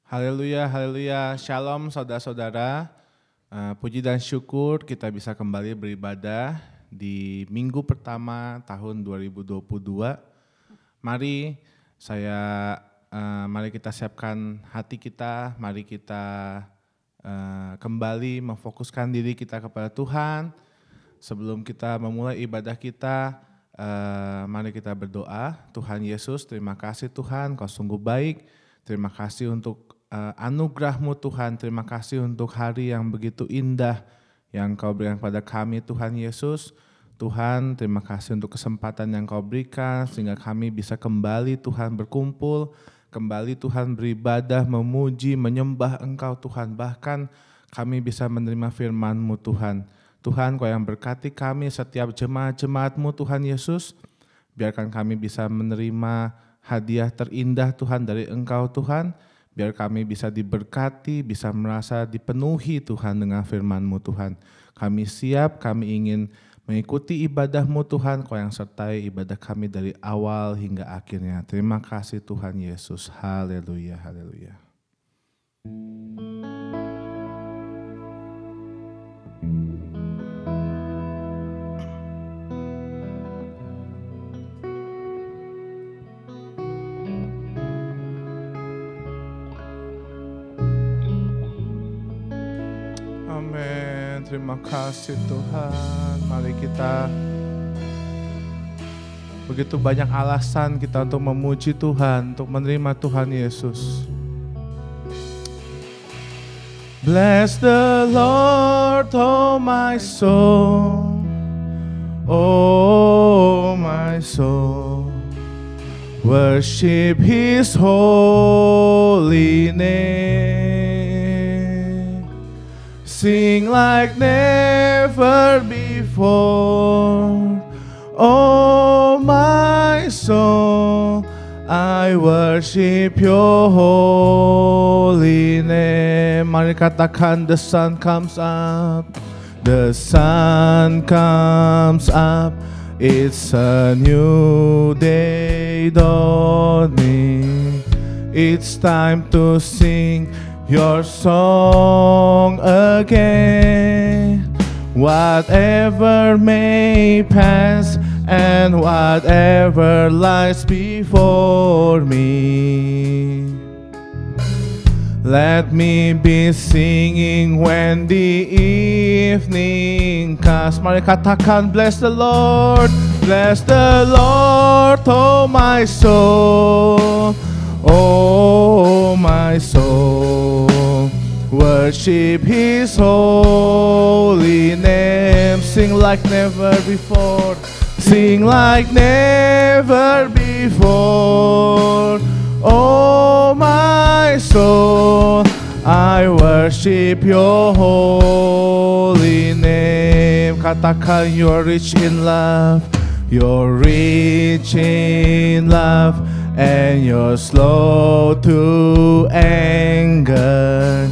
Haleluya, haleluya. Shalom saudara-saudara. Puji dan syukur kita bisa kembali beribadah di minggu pertama tahun 2022. Mari kita siapkan hati kita, mari kita kembali memfokuskan diri kita kepada Tuhan. Sebelum kita memulai ibadah kita, mari kita berdoa. Tuhan Yesus, terima kasih Tuhan, Kau sungguh baik. Terima kasih untuk anugerah-Mu Tuhan, terima kasih untuk hari yang begitu indah yang Kau berikan kepada kami Tuhan Yesus. Tuhan, terima kasih untuk kesempatan yang Kau berikan sehingga kami bisa kembali Tuhan berkumpul, kembali Tuhan beribadah, memuji, menyembah Engkau Tuhan. Bahkan kami bisa menerima firman-Mu Tuhan. Tuhan, Kau yang berkati kami setiap jemaat-jemaat-Mu Tuhan Yesus. Biarkan kami bisa menerima hadiah terindah Tuhan dari Engkau Tuhan. Biar kami bisa diberkati, bisa merasa dipenuhi Tuhan dengan firman-Mu Tuhan. Kami siap, kami ingin mengikuti ibadah-Mu Tuhan, Kau yang sertai ibadah kami dari awal hingga akhirnya. Terima kasih Tuhan Yesus. Haleluya, haleluya. Amin. Terima kasih Tuhan. Mari kita, begitu banyak alasan kita untuk memuji Tuhan, untuk menerima Tuhan Yesus. Bless the Lord, oh my soul, oh my soul. Worship His holy name. Sing like never before, oh my soul, I worship your holy name. Mari katakan, the sun comes up, the sun comes up, it's a new day dawning, it's time to sing your song again. Whatever may pass and whatever lies before me, let me be singing when the evening comes. Mari katakan, bless the Lord, oh my soul, oh my soul. Worship His holy name. Sing like never before, sing like never before. Oh my soul, I worship your holy name. Katakan, you're rich in love, you're rich in love, and you're slow to anger.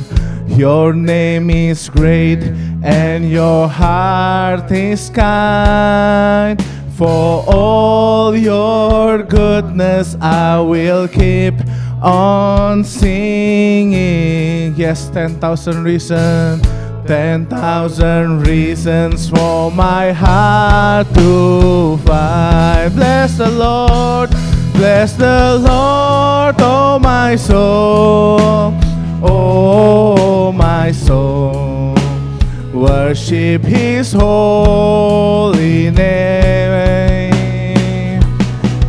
Your name is great and your heart is kind. For all your goodness I will keep on singing. Yes, 10,000 reasons, 10,000 reasons for my heart to find. Bless the Lord, oh my soul, oh my soul. Worship His holy name.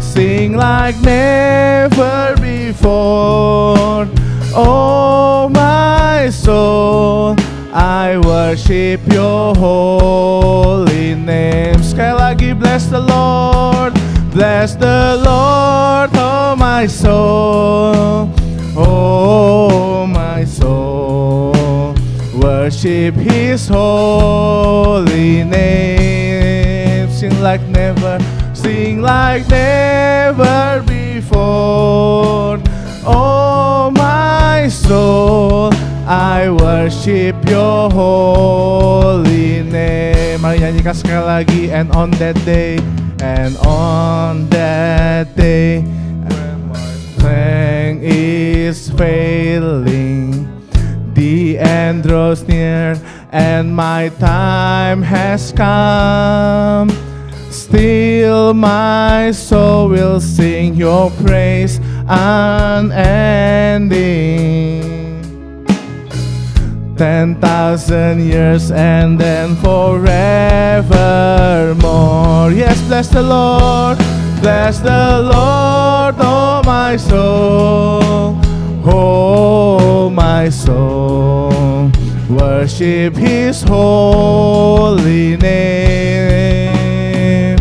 Sing like never before, oh my soul, I worship your holy name. Sekali lagi, bless the Lord, oh my soul, oh my soul. Worship His holy name. Sing like never before, oh my soul, I worship your holy name. Mari nyanyikan sekali lagi. And on that day, when my strength is failing, draws near and my time has come. Still my soul will sing your praise unending. 10,000 years and then forevermore. Yes, bless the Lord, oh my soul, oh my soul. Worship His holy name.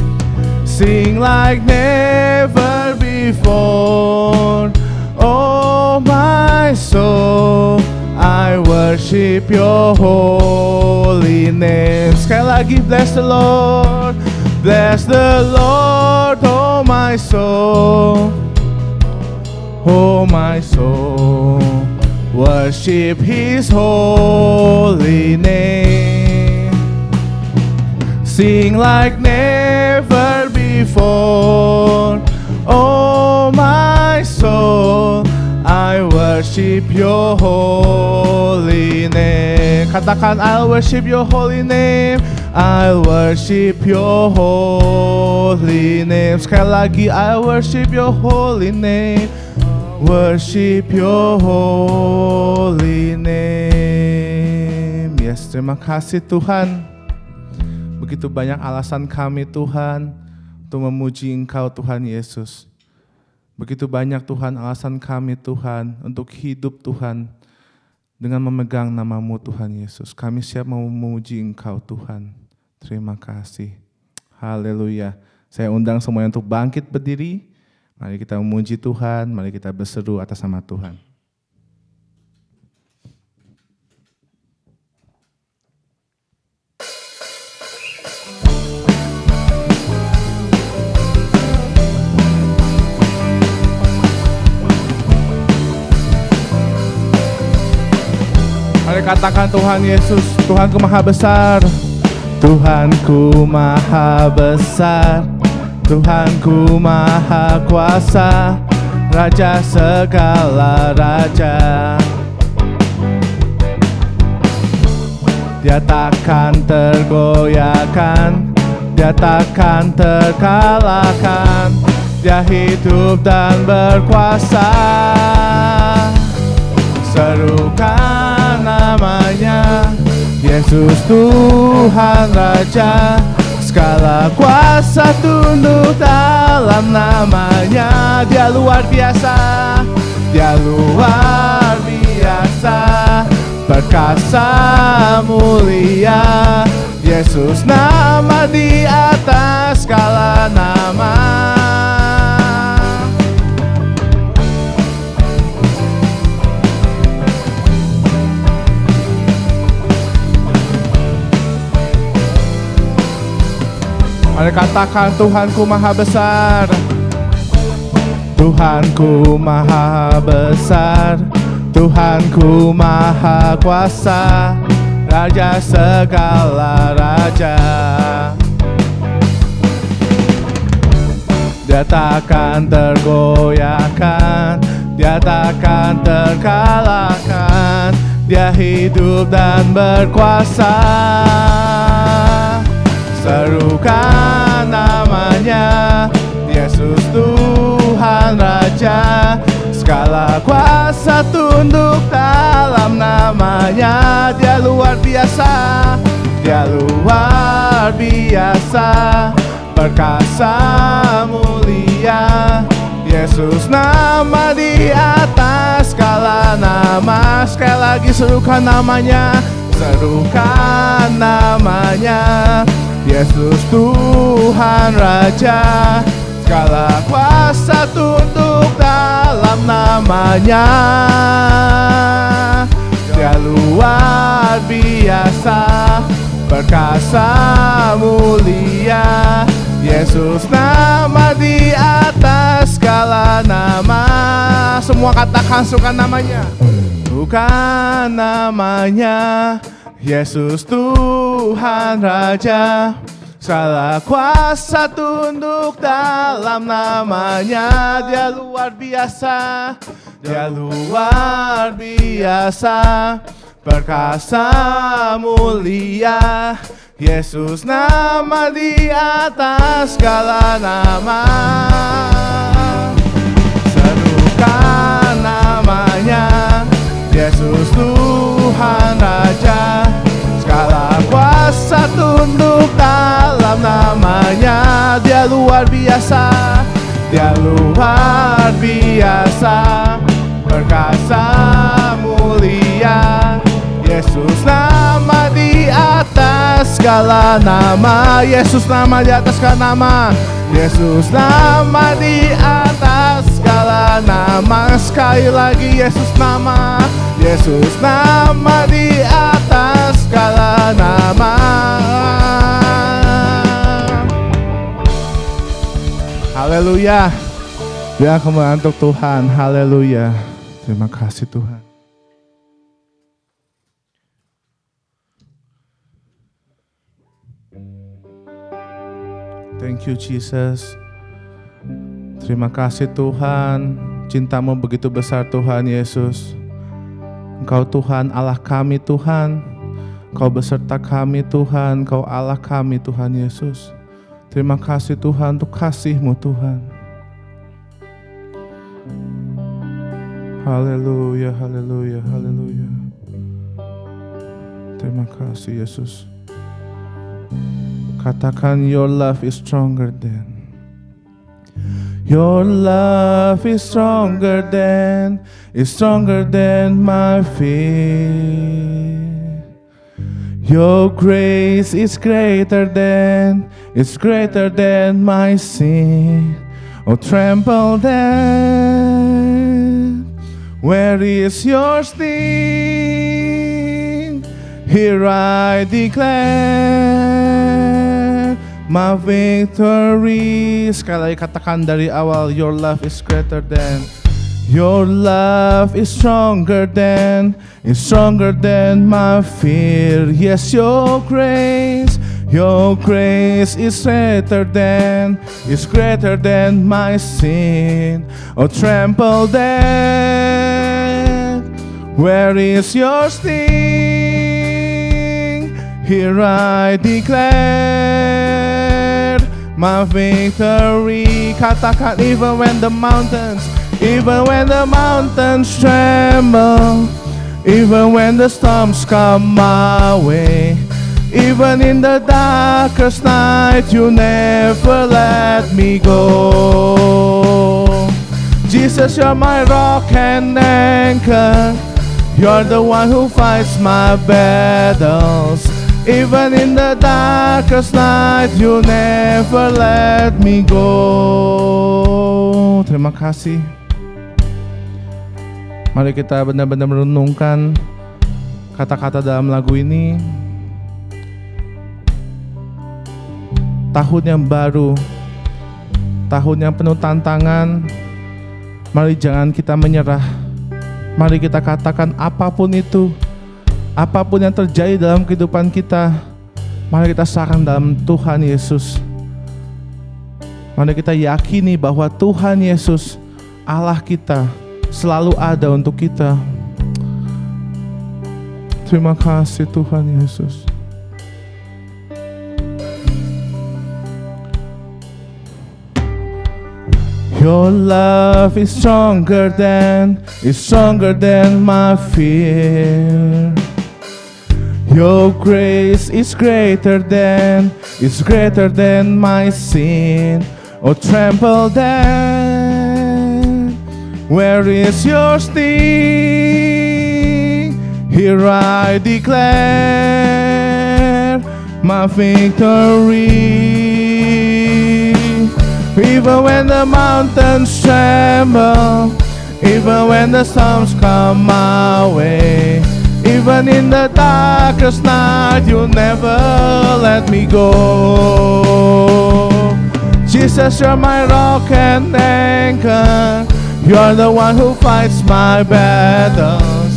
Sing like never before, oh my soul. I worship your holy name. Sekali lagi, bless the Lord, oh my soul, oh my soul. Worship His holy name. Sing like never before, oh my soul. I worship your holy name. Katakan, I'll worship your holy name. I'll worship your holy name. Sekali lagi, I'll worship your holy name. Worship your holy name. Yes, terima kasih Tuhan. Begitu banyak alasan kami Tuhan untuk memuji Engkau Tuhan Yesus. Begitu banyak Tuhan alasan kami Tuhan untuk hidup Tuhan dengan memegang nama-Mu Tuhan Yesus. Kami siap memuji Engkau Tuhan. Terima kasih. Haleluya. Saya undang semuanya untuk bangkit berdiri. Mari kita memuji Tuhan, mari kita berseru atas nama Tuhan. Mari katakan, Tuhan Yesus, Tuhanku maha besar. Tuhanku maha besar, Tuhanku maha kuasa, Raja segala raja. Dia takkan tergoyahkan, Dia takkan terkalahkan. Dia hidup dan berkuasa. Serukan namanya, Yesus Tuhan Raja. Segala kuasa tunduk dalam namanya. Dia luar biasa, Dia luar biasa, perkasa mulia. Yesus nama di atas segala nama. Mari katakan, Tuhanku maha besar, Tuhanku maha besar, Tuhanku maha kuasa, Raja segala raja. Dia takkan tergoyahkan, Dia takkan terkalahkan. Dia hidup dan berkuasa. Serukan namanya, Yesus Tuhan Raja. Segala kuasa tunduk dalam namanya. Dia luar biasa, Dia luar biasa, perkasa mulia. Yesus nama di atas segala nama. Sekali lagi, serukan namanya, serukan namanya. Yesus Tuhan Raja. Segala kuasa tunduk dalam namanya. Dia luar biasa, perkasa mulia. Yesus nama di atas segala nama. Semua katakan, suka namanya, bukan namanya. Yesus Tuhan Raja. Segala kuasa tunduk dalam namanya. Dia luar biasa, Dia luar biasa, perkasa mulia, Yesus nama di atas segala nama. Serukan namanya, Yesus Tuhan Raja, segala kuasa tunduk dalam namanya. Dia luar biasa, Dia luar biasa, perkasa mulia, Yesus nama di atas segala nama. Yesus nama di atas segala nama, Yesus nama di atas segala nama. Sekali lagi Yesus nama, Yesus nama di atas segala nama. Haleluya. Biar kemuliaan untuk Tuhan. Haleluya. Terima kasih Tuhan. Thank you Jesus. Terima kasih Tuhan. Cinta-Mu begitu besar Tuhan Yesus. Engkau Tuhan Allah kami Tuhan. Engkau beserta kami Tuhan. Engkau Allah kami Tuhan Yesus. Terima kasih Tuhan untuk kasih-Mu Tuhan. Haleluya, haleluya, haleluya. Terima kasih Yesus. Katakan your love is stronger than. Your love is stronger than my fear. Your grace is greater than my sin. Oh, tremble then. Where is your sting? Here I declare my victory. Sekali lagi katakan dari awal, your love is greater than. Your love is stronger than my fear. Yes, your grace is greater than my sin. Oh, trample then. Where is your sting? Here I declare my victory. Katakan, even when the mountains tremble, even when the storms come my way, even in the darkest night, you never let me go. Jesus, you're my rock and anchor. You're the one who fights my battles. Even in the darkest night, you never let me go. Terima kasih. Mari kita benar-benar merenungkan kata-kata dalam lagu ini. Tahun yang baru, tahun yang penuh tantangan. Mari jangan kita menyerah. Mari kita katakan apapun itu, apapun yang terjadi dalam kehidupan kita, mari kita serahkan dalam Tuhan Yesus. Mari kita yakini bahwa Tuhan Yesus, Allah kita, selalu ada untuk kita. Terima kasih Tuhan Yesus. Your love is stronger than my fear. Your grace is greater than my sin. Oh, tremble then. Where is your sting? Here I declare my victory. Even when the mountains tremble, even when the storms come my way, even in the darkest night, you never let me go. Jesus, you're my rock and anchor. You're the one who fights my battles.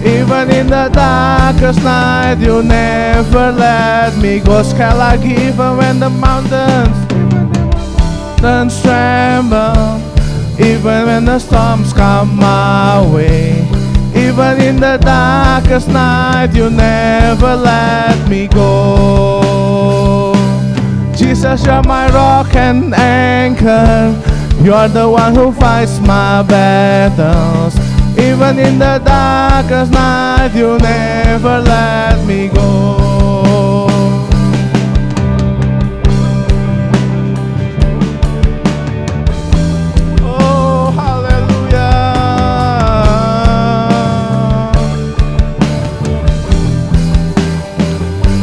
Even in the darkest night, you never let me go. Sekali lagi, even when the mountains tremble, even when the storms come my way, Even in the darkest night, you never let me go. Jesus, you're my rock and anchor. You're the one who fights my battles. Even in the darkest night, you never let me go.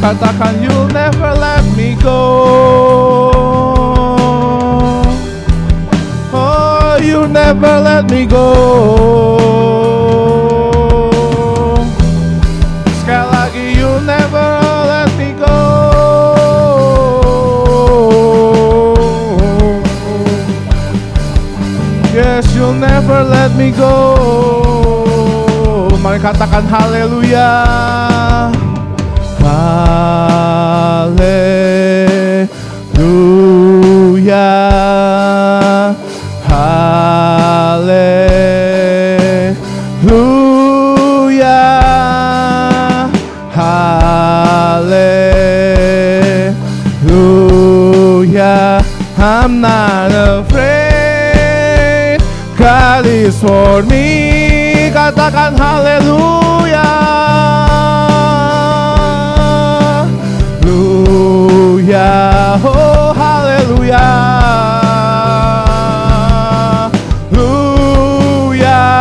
Katakan, you'll never let me go. Oh, you never let me go. Sekali lagi, you never let me go. Yes, you'll never let me go. Mari katakan haleluya. Haleluya, haleluya, haleluya. I'm not afraid, God is for me. Katakan haleluya. Hallelujah, oh hallelujah, hallelujah,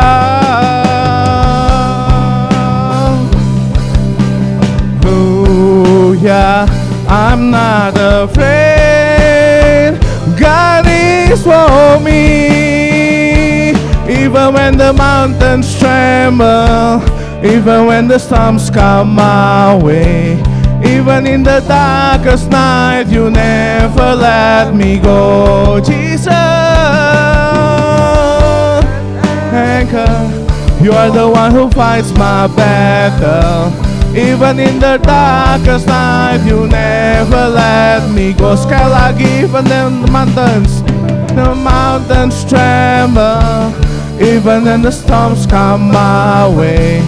hallelujah. I'm not afraid, God is for me. Even when the mountains tremble, even when the storms come my way, even in the darkest night, you never let me go. Jesus, anchor, you are the one who fights my battle. Even in the darkest night, you never let me go. Sekali lagi, even in the mountains tremble, even when the storms come my way.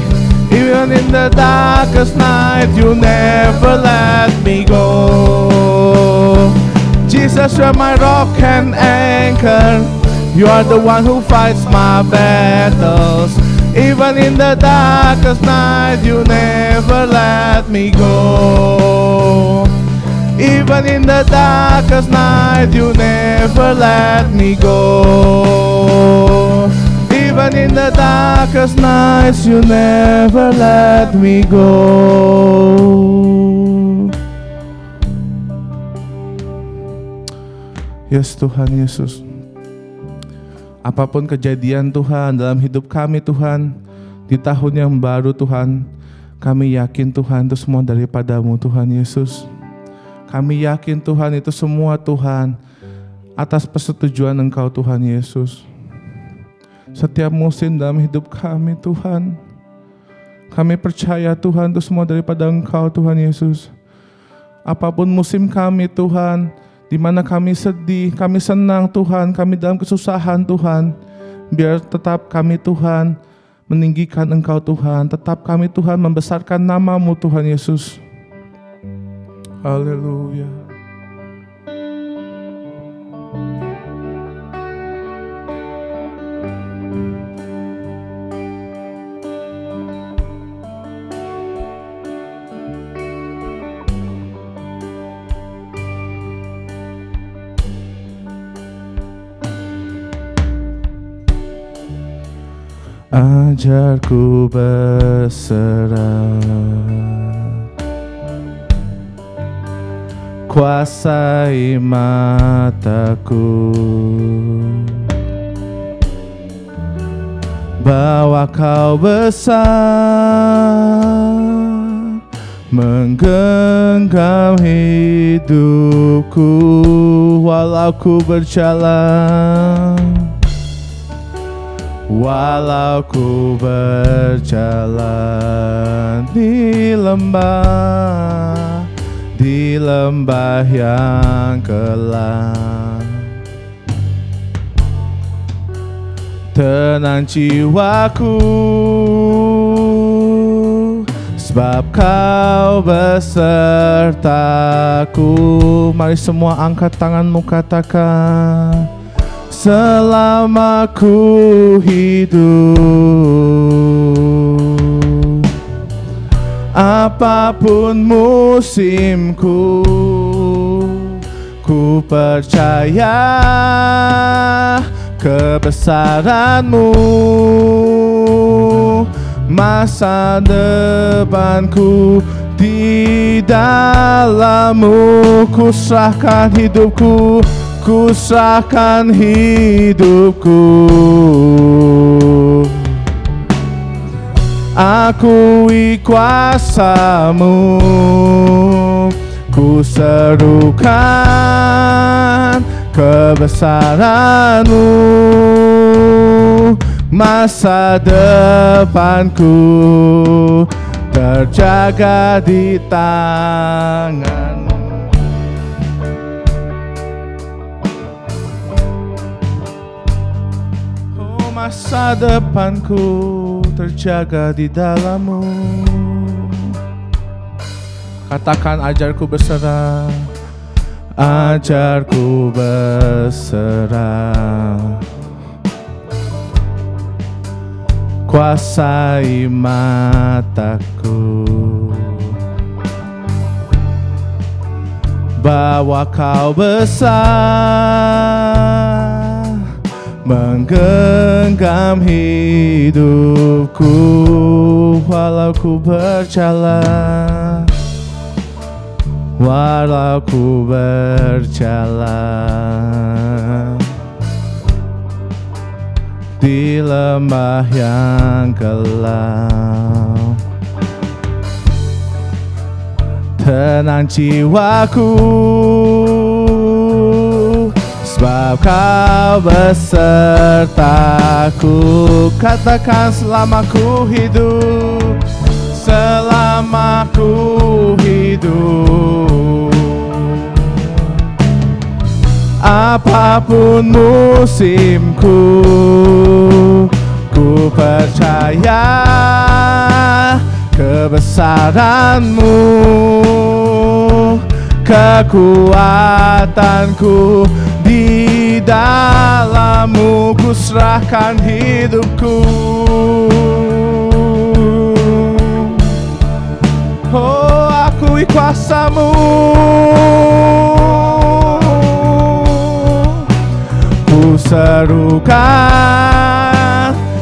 Even in the darkest night, you never let me go. Jesus, you're my rock and anchor. You are the one who fights my battles. Even in the darkest night, you never let me go. Even in the darkest night, you never let me go. Even in the darkest nights, you never let me go. Yes Tuhan Yesus, apapun kejadian Tuhan dalam hidup kami Tuhan, di tahun yang baru Tuhan, kami yakin Tuhan itu semua daripada-Mu Tuhan Yesus. Kami yakin Tuhan itu semua Tuhan atas persetujuan Engkau Tuhan Yesus. Setiap musim dalam hidup kami Tuhan, kami percaya Tuhan itu semua daripada Engkau Tuhan Yesus. Apapun musim kami Tuhan, di mana kami sedih, kami senang Tuhan, kami dalam kesusahan Tuhan, biar tetap kami Tuhan meninggikan Engkau Tuhan, tetap kami Tuhan membesarkan nama-Mu Tuhan Yesus. Haleluya. Ajarku berserah, kuasai mataku, bahwa Kau besar, menggenggam hidupku, walau ku berjalan, walau ku berjalan di lembah yang gelap, tenang jiwaku sebab Kau besertaku. Mari semua angkat tanganmu, katakan, selama ku hidup, apapun musimku, ku percaya kebesaran-Mu. Masa depanku di dalam-Mu, ku serahkan hidupku, ku serahkan hidupku. Akui kuasa-Mu, ku serukan kebesaran-Mu. Masa depanku terjaga di tangan-Mu. Oh, masa depanku terjaga di dalam-Mu. Katakan, ajarku berserah, ajarku berserah. Kuasai mataku, bahwa Kau besar, menggenggam hidupku. Walau ku berjalan, walau ku berjalan di lembah yang gelap, tenang jiwaku, sebab Kau besertaku. Katakan, selama ku hidup, selama ku hidup, apapun musimku, ku percaya kebesaran-Mu. Kekuatanku di dalam-Mu, ku serahkan hidupku. Oh, akui kuasa-Mu, ku serukan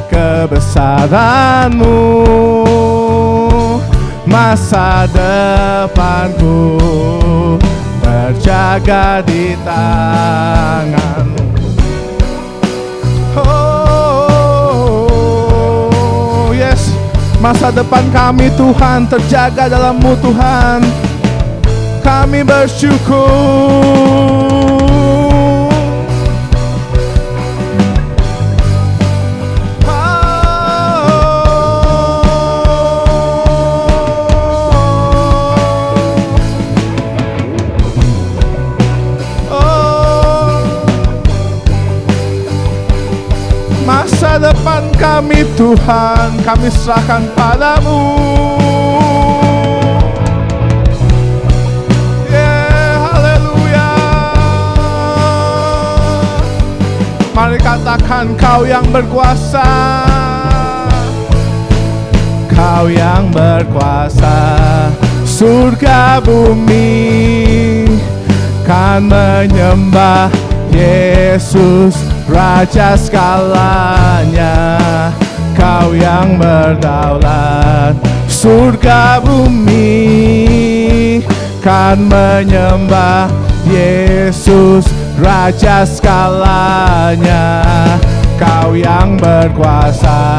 kebesaran-Mu. Masa depanku terjaga di tangan-Mu. Oh yes, masa depan kami Tuhan terjaga dalam-Mu Tuhan. Kami bersyukur. Masa depan kami Tuhan, kami serahkan padamu. Haleluya. Mari katakan, Kau yang berkuasa, Kau yang berkuasa. Surga bumi kan menyembah Yesus, Raja segalanya. Kau yang berdaulat, surga bumi kan menyembah Yesus, Raja segalanya. Kau yang berkuasa,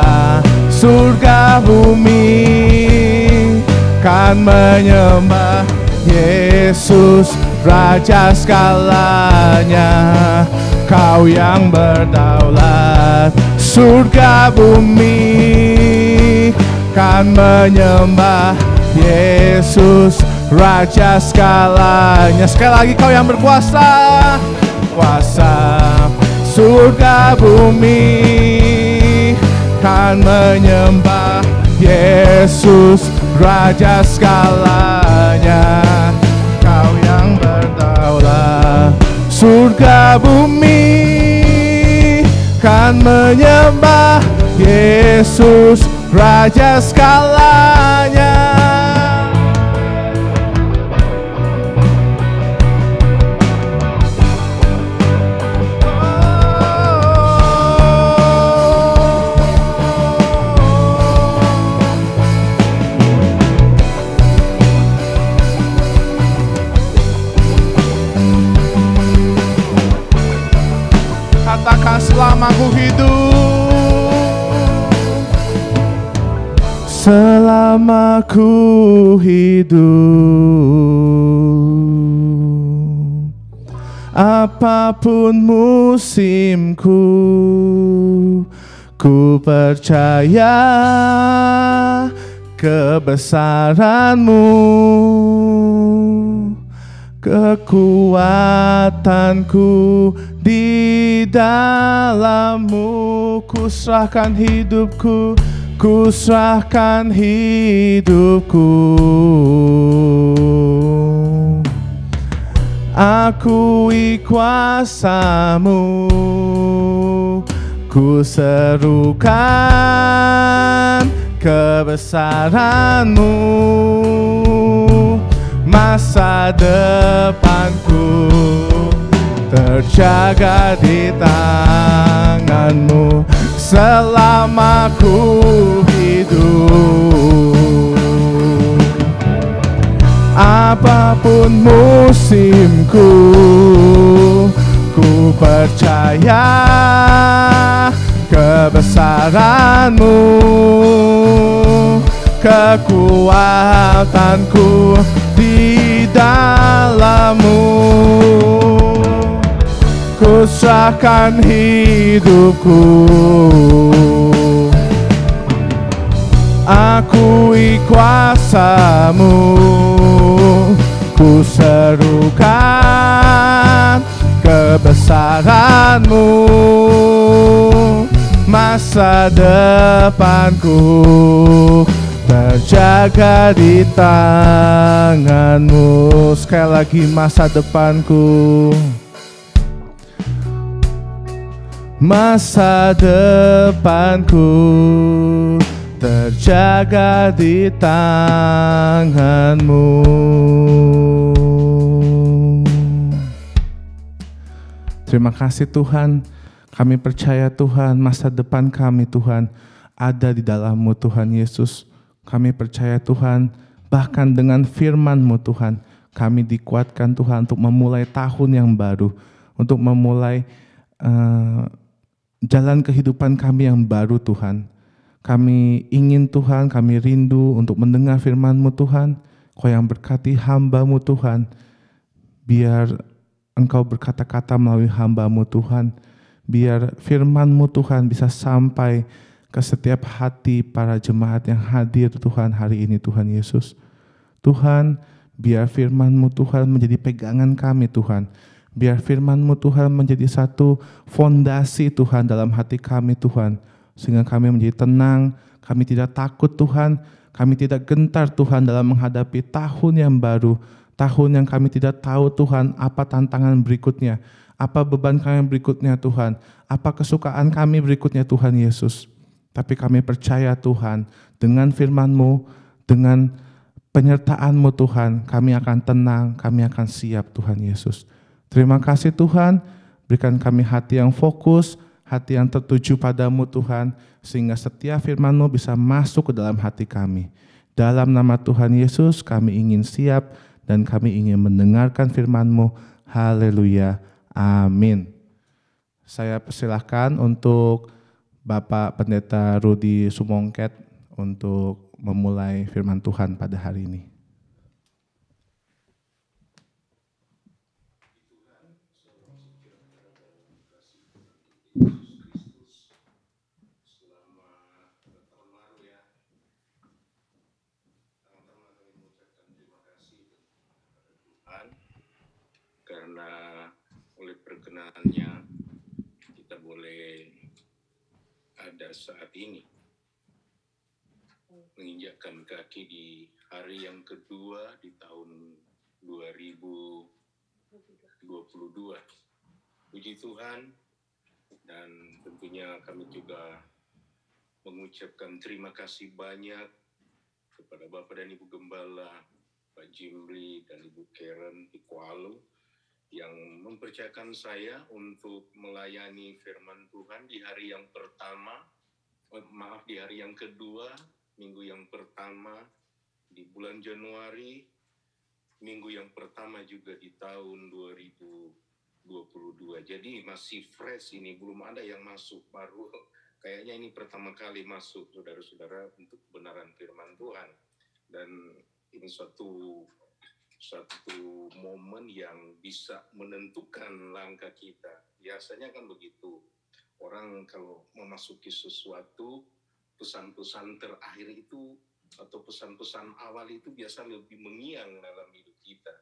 surga bumi kan menyembah Yesus, Raja segalanya. Kau yang berdaulat, surga bumi kan menyembah Yesus, Raja segalanya. Sekali lagi, Kau yang berkuasa, kuasa. Surga bumi kan menyembah Yesus Raja segalanya. Kau yang berdaulat, surga bumi kan menyembah Yesus Raja segalanya. Katakan selama ku hidup, selama ku hidup, apapun musimku, ku percaya kebesaran-Mu, kekuatanku di dalam-Mu. Ku serahkan hidupku, ku serahkan hidupku. Akui kuasa-Mu, ku serukan kebesaran-Mu. Masa depanku terjaga di tangan-Mu selama ku hidup. Apapun musimku, ku percaya kebesaran-Mu, kekuatanku di dalam-Mu. Ku serahkan hidupku, akui kuasa-Mu, ku serukan kebesaran-Mu. Masa depanku terjaga di tangan-Mu. Sekali lagi, masa depanku, masa depanku terjaga di tangan-Mu. Terima kasih Tuhan, kami percaya Tuhan, masa depan kami Tuhan ada di dalam-Mu Tuhan Yesus. Kami percaya Tuhan, bahkan dengan firman-Mu Tuhan, kami dikuatkan Tuhan untuk memulai tahun yang baru, untuk memulai jalan kehidupan kami yang baru Tuhan. Kami ingin Tuhan, kami rindu untuk mendengar firman-Mu Tuhan. Kau yang berkati hamba-Mu Tuhan, biar Engkau berkata-kata melalui hamba-Mu Tuhan. Biar firman-Mu Tuhan bisa sampai ke setiap hati para jemaat yang hadir Tuhan hari ini Tuhan Yesus. Tuhan, biar firman-Mu Tuhan menjadi pegangan kami Tuhan. Biar firman-Mu Tuhan menjadi satu fondasi Tuhan dalam hati kami Tuhan. Sehingga kami menjadi tenang, kami tidak takut Tuhan, kami tidak gentar Tuhan dalam menghadapi tahun yang baru. Tahun yang kami tidak tahu Tuhan apa tantangan berikutnya, apa beban kami berikutnya Tuhan, apa kesukaan kami berikutnya Tuhan Yesus. Tapi kami percaya Tuhan, dengan firman-Mu, dengan penyertaan-Mu Tuhan, kami akan tenang, kami akan siap Tuhan Yesus. Terima kasih Tuhan, berikan kami hati yang fokus, hati yang tertuju padamu Tuhan, sehingga setiap firman-Mu bisa masuk ke dalam hati kami. Dalam nama Tuhan Yesus kami ingin siap dan kami ingin mendengarkan firman-Mu. Haleluya, amin. Saya persilahkan untuk Bapak Pendeta Rudi Sumongket untuk memulai firman Tuhan pada hari ini. Karena oleh perkenannya kita boleh ada saat ini. menginjakkan kaki di hari yang kedua di tahun 2022. Puji Tuhan, dan tentunya kami juga mengucapkan terima kasih banyak kepada Bapak dan Ibu Gembala, Pak Jimli dan Ibu Karen di Kuala yang mempercayakan saya untuk melayani firman Tuhan di hari yang pertama, di hari yang kedua, minggu yang pertama di bulan Januari, minggu yang pertama juga di tahun 2022. Jadi masih fresh ini, belum ada yang masuk baru. Kayaknya ini pertama kali masuk, saudara-saudara, untuk kebenaran firman Tuhan. Dan ini suatu momen yang bisa menentukan langkah kita. Biasanya kan begitu. Orang kalau memasuki sesuatu, pesan-pesan terakhir itu atau pesan-pesan awal itu biasa lebih mengiang dalam hidup kita.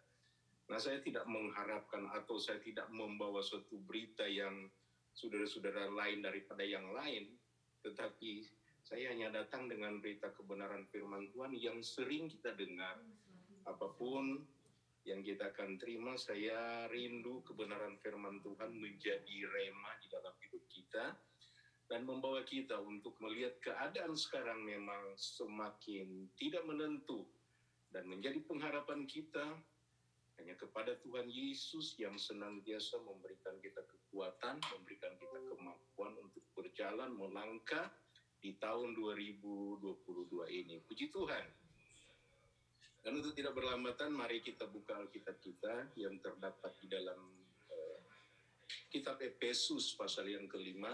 Nah, saya tidak mengharapkan atau saya tidak membawa suatu berita yang saudara-saudara lain daripada yang lain, tetapi saya hanya datang dengan berita kebenaran firman Tuhan yang sering kita dengar. Apapun yang kita akan terima, saya rindu kebenaran firman Tuhan menjadi rema di dalam hidup kita dan membawa kita untuk melihat keadaan sekarang memang semakin tidak menentu, dan menjadi pengharapan kita hanya kepada Tuhan Yesus yang senantiasa memberikan kita kekuatan, memberikan kita kemampuan untuk berjalan melangkah di tahun 2022 ini. Puji Tuhan. Dan untuk tidak berlambatan, mari kita buka Alkitab kita yang terdapat di dalam kitab Efesus pasal yang kelima.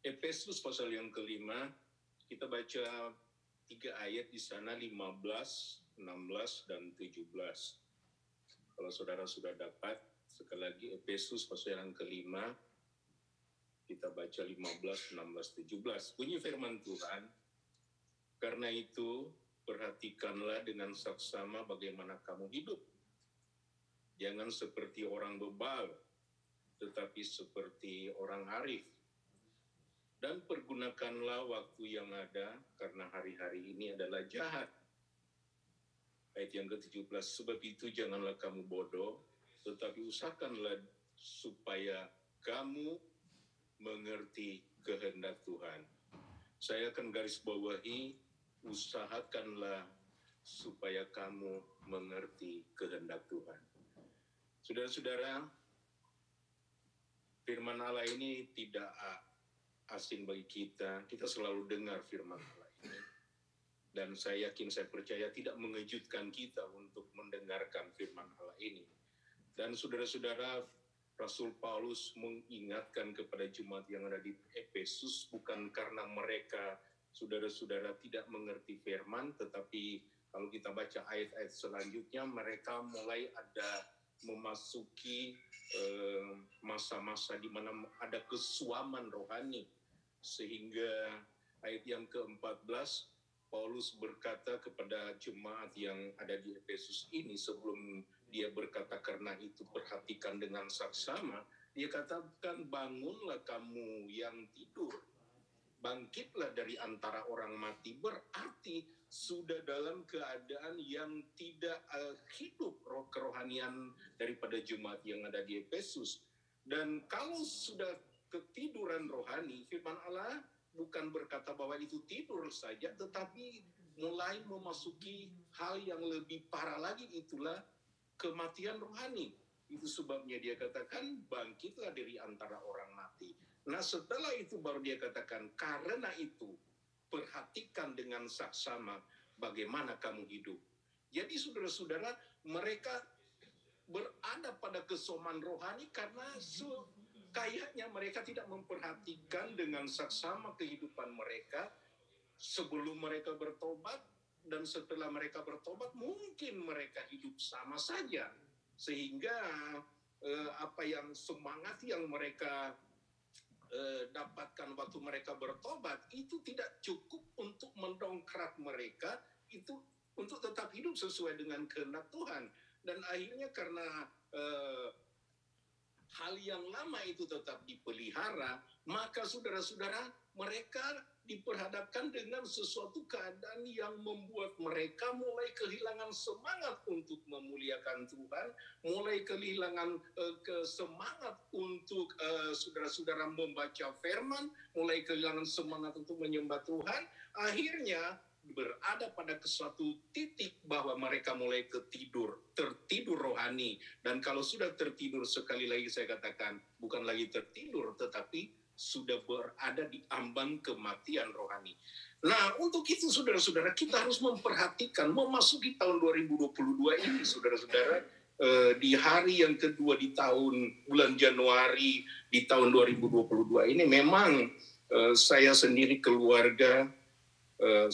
Efesus pasal yang kelima, kita baca 3 ayat di sana, 15, 16, dan 17. Kalau saudara sudah dapat, sekali lagi Efesus pasal yang kelima, kita baca 15, 16, 17. Bunyi firman Tuhan, karena itu perhatikanlah dengan saksama bagaimana kamu hidup. Jangan seperti orang bebal, tetapi seperti orang arif. Dan pergunakanlah waktu yang ada, karena hari-hari ini adalah jahat. Ayat yang ke-17, sebab itu janganlah kamu bodoh, tetapi usahakanlah supaya kamu mengerti kehendak Tuhan. Saya akan garis bawahi, usahakanlah supaya kamu mengerti kehendak Tuhan. Saudara-saudara, firman Allah ini tidak asing bagi kita. Kita selalu dengar firman Allah ini. Dan saya yakin, saya percaya tidak mengejutkan kita untuk mendengarkan firman Allah ini. Dan saudara-saudara, Rasul Paulus mengingatkan kepada jemaat yang ada di Efesus, bukan karena mereka, saudara-saudara, tidak mengerti firman, tetapi kalau kita baca ayat-ayat selanjutnya, mereka mulai ada memasuki masa-masa di mana ada kesuaman rohani. Sehingga ayat yang ke-14, Paulus berkata kepada jemaat yang ada di Efesus ini, sebelum dia berkata karena itu perhatikan dengan saksama, dia katakan, bangunlah kamu yang tidur, bangkitlah dari antara orang mati, berarti sudah dalam keadaan yang tidak hidup roh kerohanian daripada jemaat yang ada di Efesus. Dan kalau sudah ketiduran rohani, firman Allah bukan berkata bahwa itu tidur saja, tetapi mulai memasuki hal yang lebih parah lagi, itulah kematian rohani. Itu sebabnya dia katakan, bangkitlah dari antara orang mati. Nah, setelah itu baru dia katakan, karena itu perhatikan dengan saksama bagaimana kamu hidup. Jadi saudara-saudara, mereka berada pada kesoman rohani karena kayaknya mereka tidak memperhatikan dengan saksama kehidupan mereka sebelum mereka bertobat, dan setelah mereka bertobat mungkin mereka hidup sama saja, sehingga apa yang semangat yang mereka dapatkan waktu mereka bertobat itu tidak cukup untuk mendongkrak mereka itu untuk tetap hidup sesuai dengan kehendak Tuhan. Dan akhirnya karena hal yang lama itu tetap dipelihara, maka saudara-saudara, mereka diperhadapkan dengan sesuatu keadaan yang membuat mereka mulai kehilangan semangat untuk memuliakan Tuhan, mulai kehilangan semangat untuk saudara-saudara membaca firman, mulai kehilangan semangat untuk menyembah Tuhan. Akhirnya berada pada suatu titik bahwa mereka mulai tertidur rohani. Dan kalau sudah tertidur, sekali lagi saya katakan, bukan lagi tertidur, tetapi sudah berada di ambang kematian rohani. Nah, untuk itu saudara-saudara, kita harus memperhatikan memasuki tahun 2022 ini, saudara-saudara, di hari yang kedua di tahun bulan Januari di tahun 2022 ini, memang saya sendiri keluarga,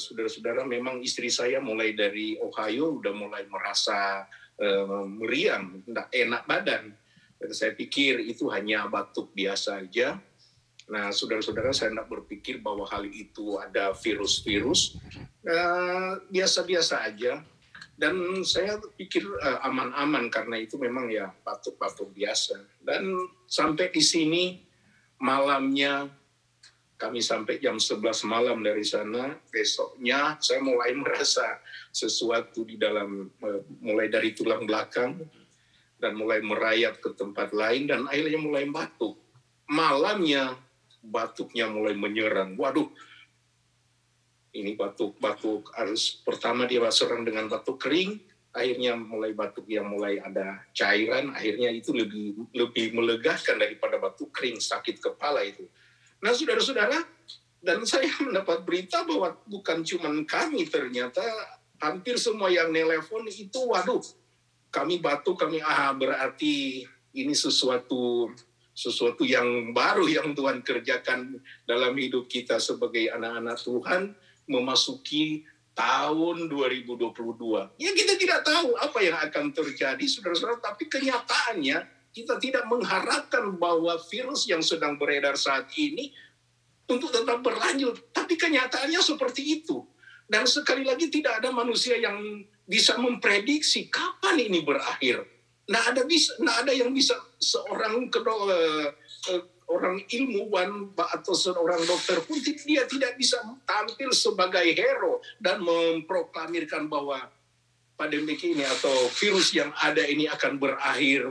saudara-saudara, memang istri saya mulai dari Ohio udah mulai merasa meriang, tidak enak badan. Dan saya pikir itu hanya batuk biasa aja. Nah, saudara-saudara, saya tidak berpikir bahwa hal itu ada virus-virus, biasa-biasa aja. Dan saya pikir aman-aman karena itu memang ya batuk-batuk biasa. Dan sampai di sini malamnya, kami sampai jam 11 malam dari sana. Besoknya saya mulai merasa sesuatu di dalam, mulai dari tulang belakang, dan mulai merayap ke tempat lain, dan akhirnya mulai batuk. Malamnya, batuknya mulai menyerang. Waduh, ini batuk harus pertama dia serang dengan batuk kering, akhirnya mulai batuk yang mulai ada cairan, akhirnya itu lebih melegakan daripada batuk kering, sakit kepala itu. Nah, saudara-saudara, dan saya mendapat berita bahwa bukan cuma kami, ternyata hampir semua yang nelpon itu, waduh, kami batuk, berarti ini sesuatu yang baru yang Tuhan kerjakan dalam hidup kita sebagai anak-anak Tuhan memasuki tahun 2022. Ya, kita tidak tahu apa yang akan terjadi, saudara-saudara, tapi kenyataannya kita tidak mengharapkan bahwa virus yang sedang beredar saat ini untuk tetap berlanjut, tapi kenyataannya seperti itu. Dan sekali lagi tidak ada manusia yang bisa memprediksi kapan ini berakhir. Nah, ada yang bisa seorang orang ilmuwan atau seorang dokter pun dia tidak bisa tampil sebagai hero dan memproklamirkan bahwa pandemi ini atau virus yang ada ini akan berakhir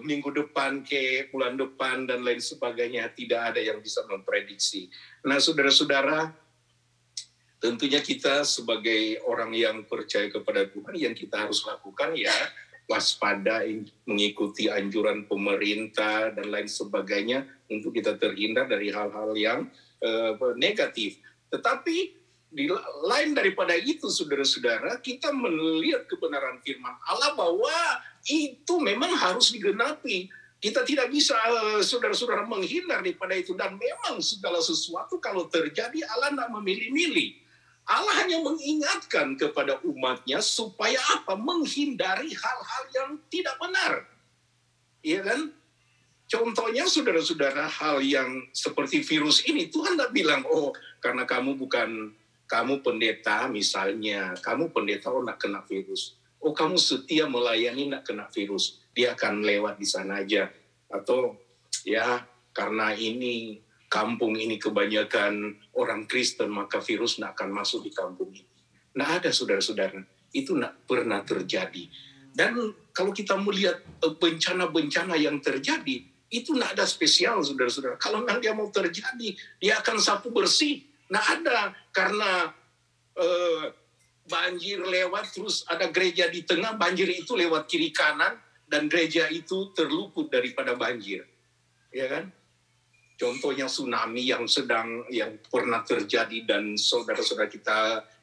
minggu depan, ke bulan depan, dan lain sebagainya. Tidak ada yang bisa memprediksi. Nah, saudara-saudara, tentunya kita sebagai orang yang percaya kepada Tuhan, yang kita harus lakukan ya waspada, mengikuti anjuran pemerintah dan lain sebagainya untuk kita terhindar dari hal-hal yang negatif. Tetapi lain daripada itu, saudara-saudara, kita melihat kebenaran firman Allah bahwa itu memang harus digenapi. Kita tidak bisa, saudara-saudara, menghindar daripada itu. Dan memang segala sesuatu kalau terjadi, Allah tidak memilih-milih. Allah hanya mengingatkan kepada umatnya supaya apa? Menghindari hal-hal yang tidak benar. Iya kan? Contohnya, saudara-saudara, hal yang seperti virus ini, Tuhan tidak bilang, oh karena kamu pendeta misalnya, kamu pendeta, oh tidak kena virus. Oh kamu setia melayani, tidak kena virus. Dia akan lewat di sana aja. Atau ya karena ini kampung ini kebanyakan orang Kristen, maka virus tidak akan masuk di kampung ini. Tidak ada, saudara-saudara. Itu tidak pernah terjadi. Dan kalau kita melihat bencana-bencana yang terjadi, itu tidak ada spesial, saudara-saudara. Kalau memang dia mau terjadi, dia akan sapu bersih. Tidak ada, karena banjir lewat, terus ada gereja di tengah, banjir itu lewat kiri kanan, dan gereja itu terluput daripada banjir. Ya kan? Contohnya tsunami yang pernah terjadi dan saudara-saudara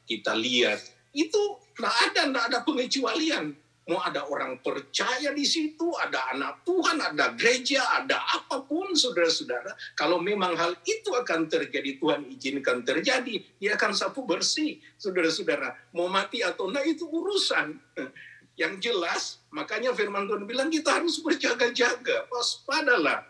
kita lihat, itu tidak ada pengecualian. Mau ada orang percaya di situ, ada anak Tuhan, ada gereja, ada apapun, saudara-saudara. Kalau memang hal itu akan terjadi, Tuhan izinkan terjadi, dia akan sapu bersih, saudara-saudara. Mau mati atau tidak itu urusan. Yang jelas, makanya firman Tuhan bilang kita harus berjaga-jaga, waspadalah.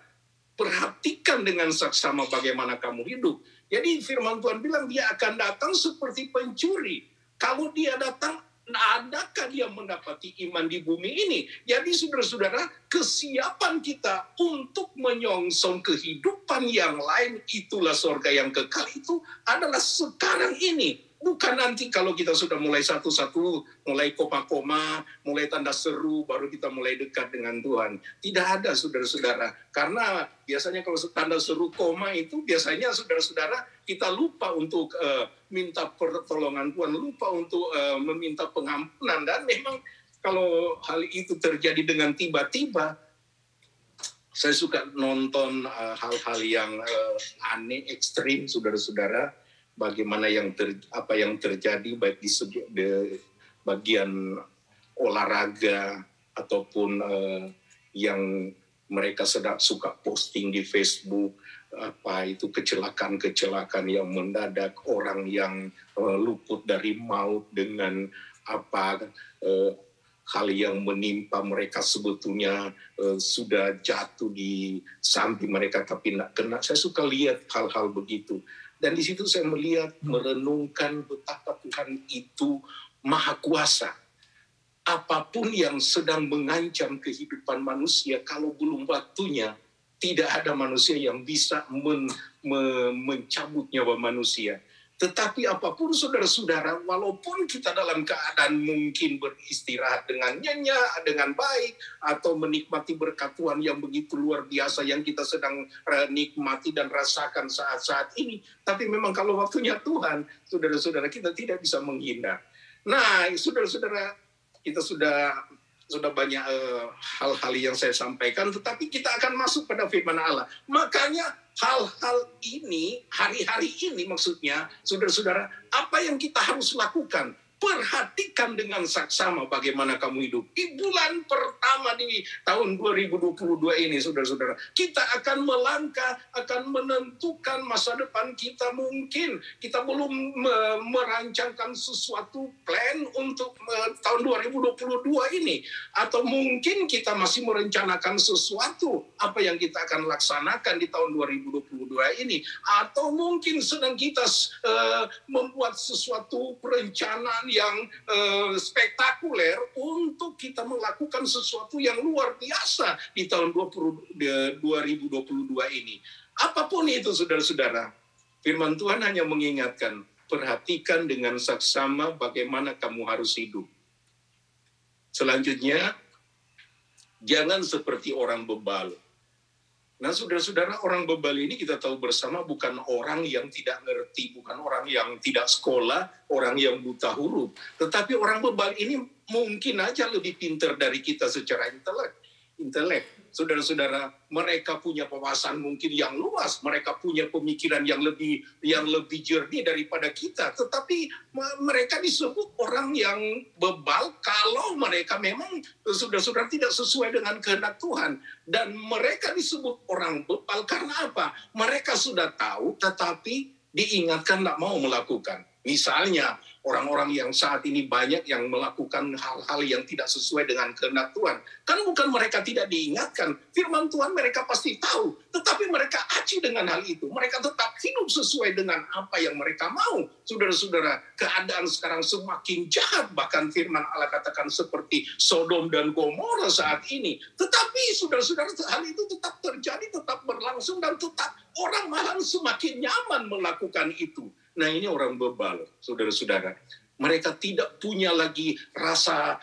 Perhatikan dengan saksama bagaimana kamu hidup. Jadi firman Tuhan bilang dia akan datang seperti pencuri. Kalau dia datang, adakah dia mendapati iman di bumi ini? Jadi saudara-saudara, kesiapan kita untuk menyongsong kehidupan yang lain, itulah surga yang kekal, itu adalah sekarang ini. Bukan nanti kalau kita sudah mulai satu-satu, mulai koma-koma, mulai tanda seru, baru kita mulai dekat dengan Tuhan. Tidak ada, saudara-saudara. Karena biasanya kalau tanda seru koma itu, biasanya saudara-saudara kita lupa untuk minta pertolongan Tuhan, lupa untuk meminta pengampunan. Dan memang kalau hal itu terjadi dengan tiba-tiba, saya suka nonton hal-hal yang aneh, ekstrim, saudara-saudara. Bagaimana apa yang terjadi baik di bagian olahraga ataupun yang mereka sedang suka posting di Facebook, apa itu kecelakaan yang mendadak, orang yang luput dari maut dengan hal yang menimpa mereka sebetulnya sudah jatuh di samping mereka tapi tidak kena. Saya suka lihat hal-hal begitu. Dan di situ saya melihat, merenungkan betapa Tuhan itu maha kuasa. Apapun yang sedang mengancam kehidupan manusia, kalau belum waktunya, tidak ada manusia yang bisa mencabut nyawa manusia. Tetapi apapun saudara-saudara, walaupun kita dalam keadaan mungkin beristirahat dengan nyenyak, dengan baik, atau menikmati berkat Tuhan yang begitu luar biasa yang kita sedang nikmati dan rasakan saat-saat ini. Tapi memang kalau waktunya Tuhan, saudara-saudara, kita tidak bisa menghindar. Nah, saudara-saudara, kita sudah banyak hal-hal yang saya sampaikan, tetapi kita akan masuk pada firman Allah. Makanya hal-hal ini, hari-hari ini maksudnya, saudara-saudara, apa yang kita harus lakukan? Perhatikan dengan saksama bagaimana kamu hidup. Di bulan pertama di tahun 2022 ini, saudara-saudara, kita akan melangkah, akan menentukan masa depan kita. Mungkin kita belum merancangkan sesuatu plan untuk tahun 2022 ini. Atau mungkin kita masih merencanakan sesuatu, apa yang kita akan laksanakan di tahun 2022 ini. Atau mungkin sedang kita membuat sesuatu perencanaan yang spektakuler untuk kita melakukan sesuatu yang luar biasa di tahun 2022 ini. Apapun itu, saudara-saudara, firman Tuhan hanya mengingatkan, perhatikan dengan saksama bagaimana kamu harus hidup. Selanjutnya, jangan seperti orang bebal. Nah, saudara-saudara, orang bebal ini kita tahu bersama bukan orang yang tidak ngerti, bukan orang yang tidak sekolah, orang yang buta huruf. Tetapi orang bebal ini mungkin aja lebih pintar dari kita secara intelek. Saudara-saudara, mereka punya wawasan mungkin yang luas, mereka punya pemikiran yang lebih jernih daripada kita. Tetapi mereka disebut orang yang bebal kalau mereka memang saudara-saudara tidak sesuai dengan kehendak Tuhan. Dan mereka disebut orang bebal karena apa? Mereka sudah tahu tetapi diingatkan tidak mau melakukan. Misalnya, orang-orang yang saat ini banyak yang melakukan hal-hal yang tidak sesuai dengan kehendak Tuhan. Kan bukan mereka tidak diingatkan. Firman Tuhan mereka pasti tahu. Tetapi mereka aci dengan hal itu. Mereka tetap hidup sesuai dengan apa yang mereka mau. Saudara-saudara, keadaan sekarang semakin jahat. Bahkan firman Allah katakan seperti Sodom dan Gomora saat ini. Tetapi saudara-saudara, hal itu tetap terjadi, tetap berlangsung, dan tetap orang malah semakin nyaman melakukan itu. Nah, ini orang bebal, saudara-saudara. Mereka tidak punya lagi rasa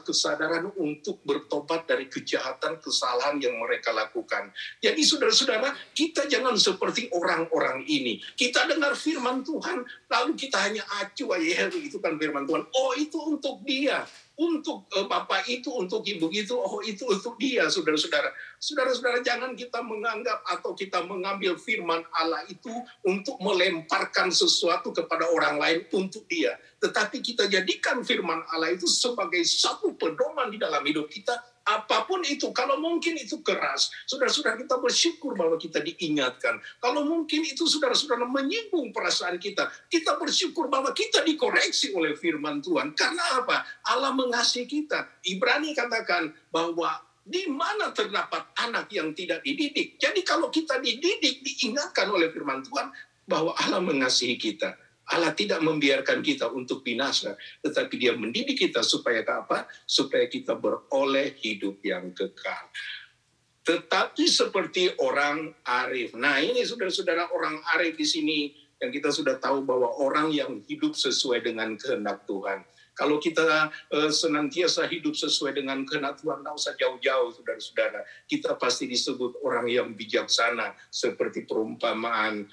kesadaran untuk bertobat dari kejahatan, kesalahan yang mereka lakukan. Jadi saudara-saudara, kita jangan seperti orang-orang ini. Kita dengar firman Tuhan, lalu kita hanya acuh, ya itu kan firman Tuhan. Oh, itu untuk dia. Untuk bapak itu, untuk ibu itu, oh itu untuk dia, saudara-saudara. Saudara-saudara, jangan kita menganggap atau kita mengambil firman Allah itu untuk melemparkan sesuatu kepada orang lain untuk dia. Tetapi kita jadikan firman Allah itu sebagai satu pedoman di dalam hidup kita. Apapun itu, kalau mungkin itu keras, saudara-saudara, kita bersyukur bahwa kita diingatkan. Kalau mungkin itu saudara-saudara menyinggung perasaan kita, kita bersyukur bahwa kita dikoreksi oleh firman Tuhan. Karena apa? Allah mengasihi kita. Ibrani katakan bahwa di mana terdapat anak yang tidak dididik. Jadi kalau kita dididik, diingatkan oleh firman Tuhan bahwa Allah mengasihi kita. Allah tidak membiarkan kita untuk binasa, tetapi Dia mendidik kita supaya apa? Supaya kita beroleh hidup yang kekal. Tetapi seperti orang arif. Nah, ini saudara-saudara, orang arif di sini yang kita sudah tahu bahwa orang yang hidup sesuai dengan kehendak Tuhan. Kalau kita senantiasa hidup sesuai dengan kehendak Tuhan, tidak usah jauh-jauh, saudara-saudara. Kita pasti disebut orang yang bijaksana, seperti perumpamaan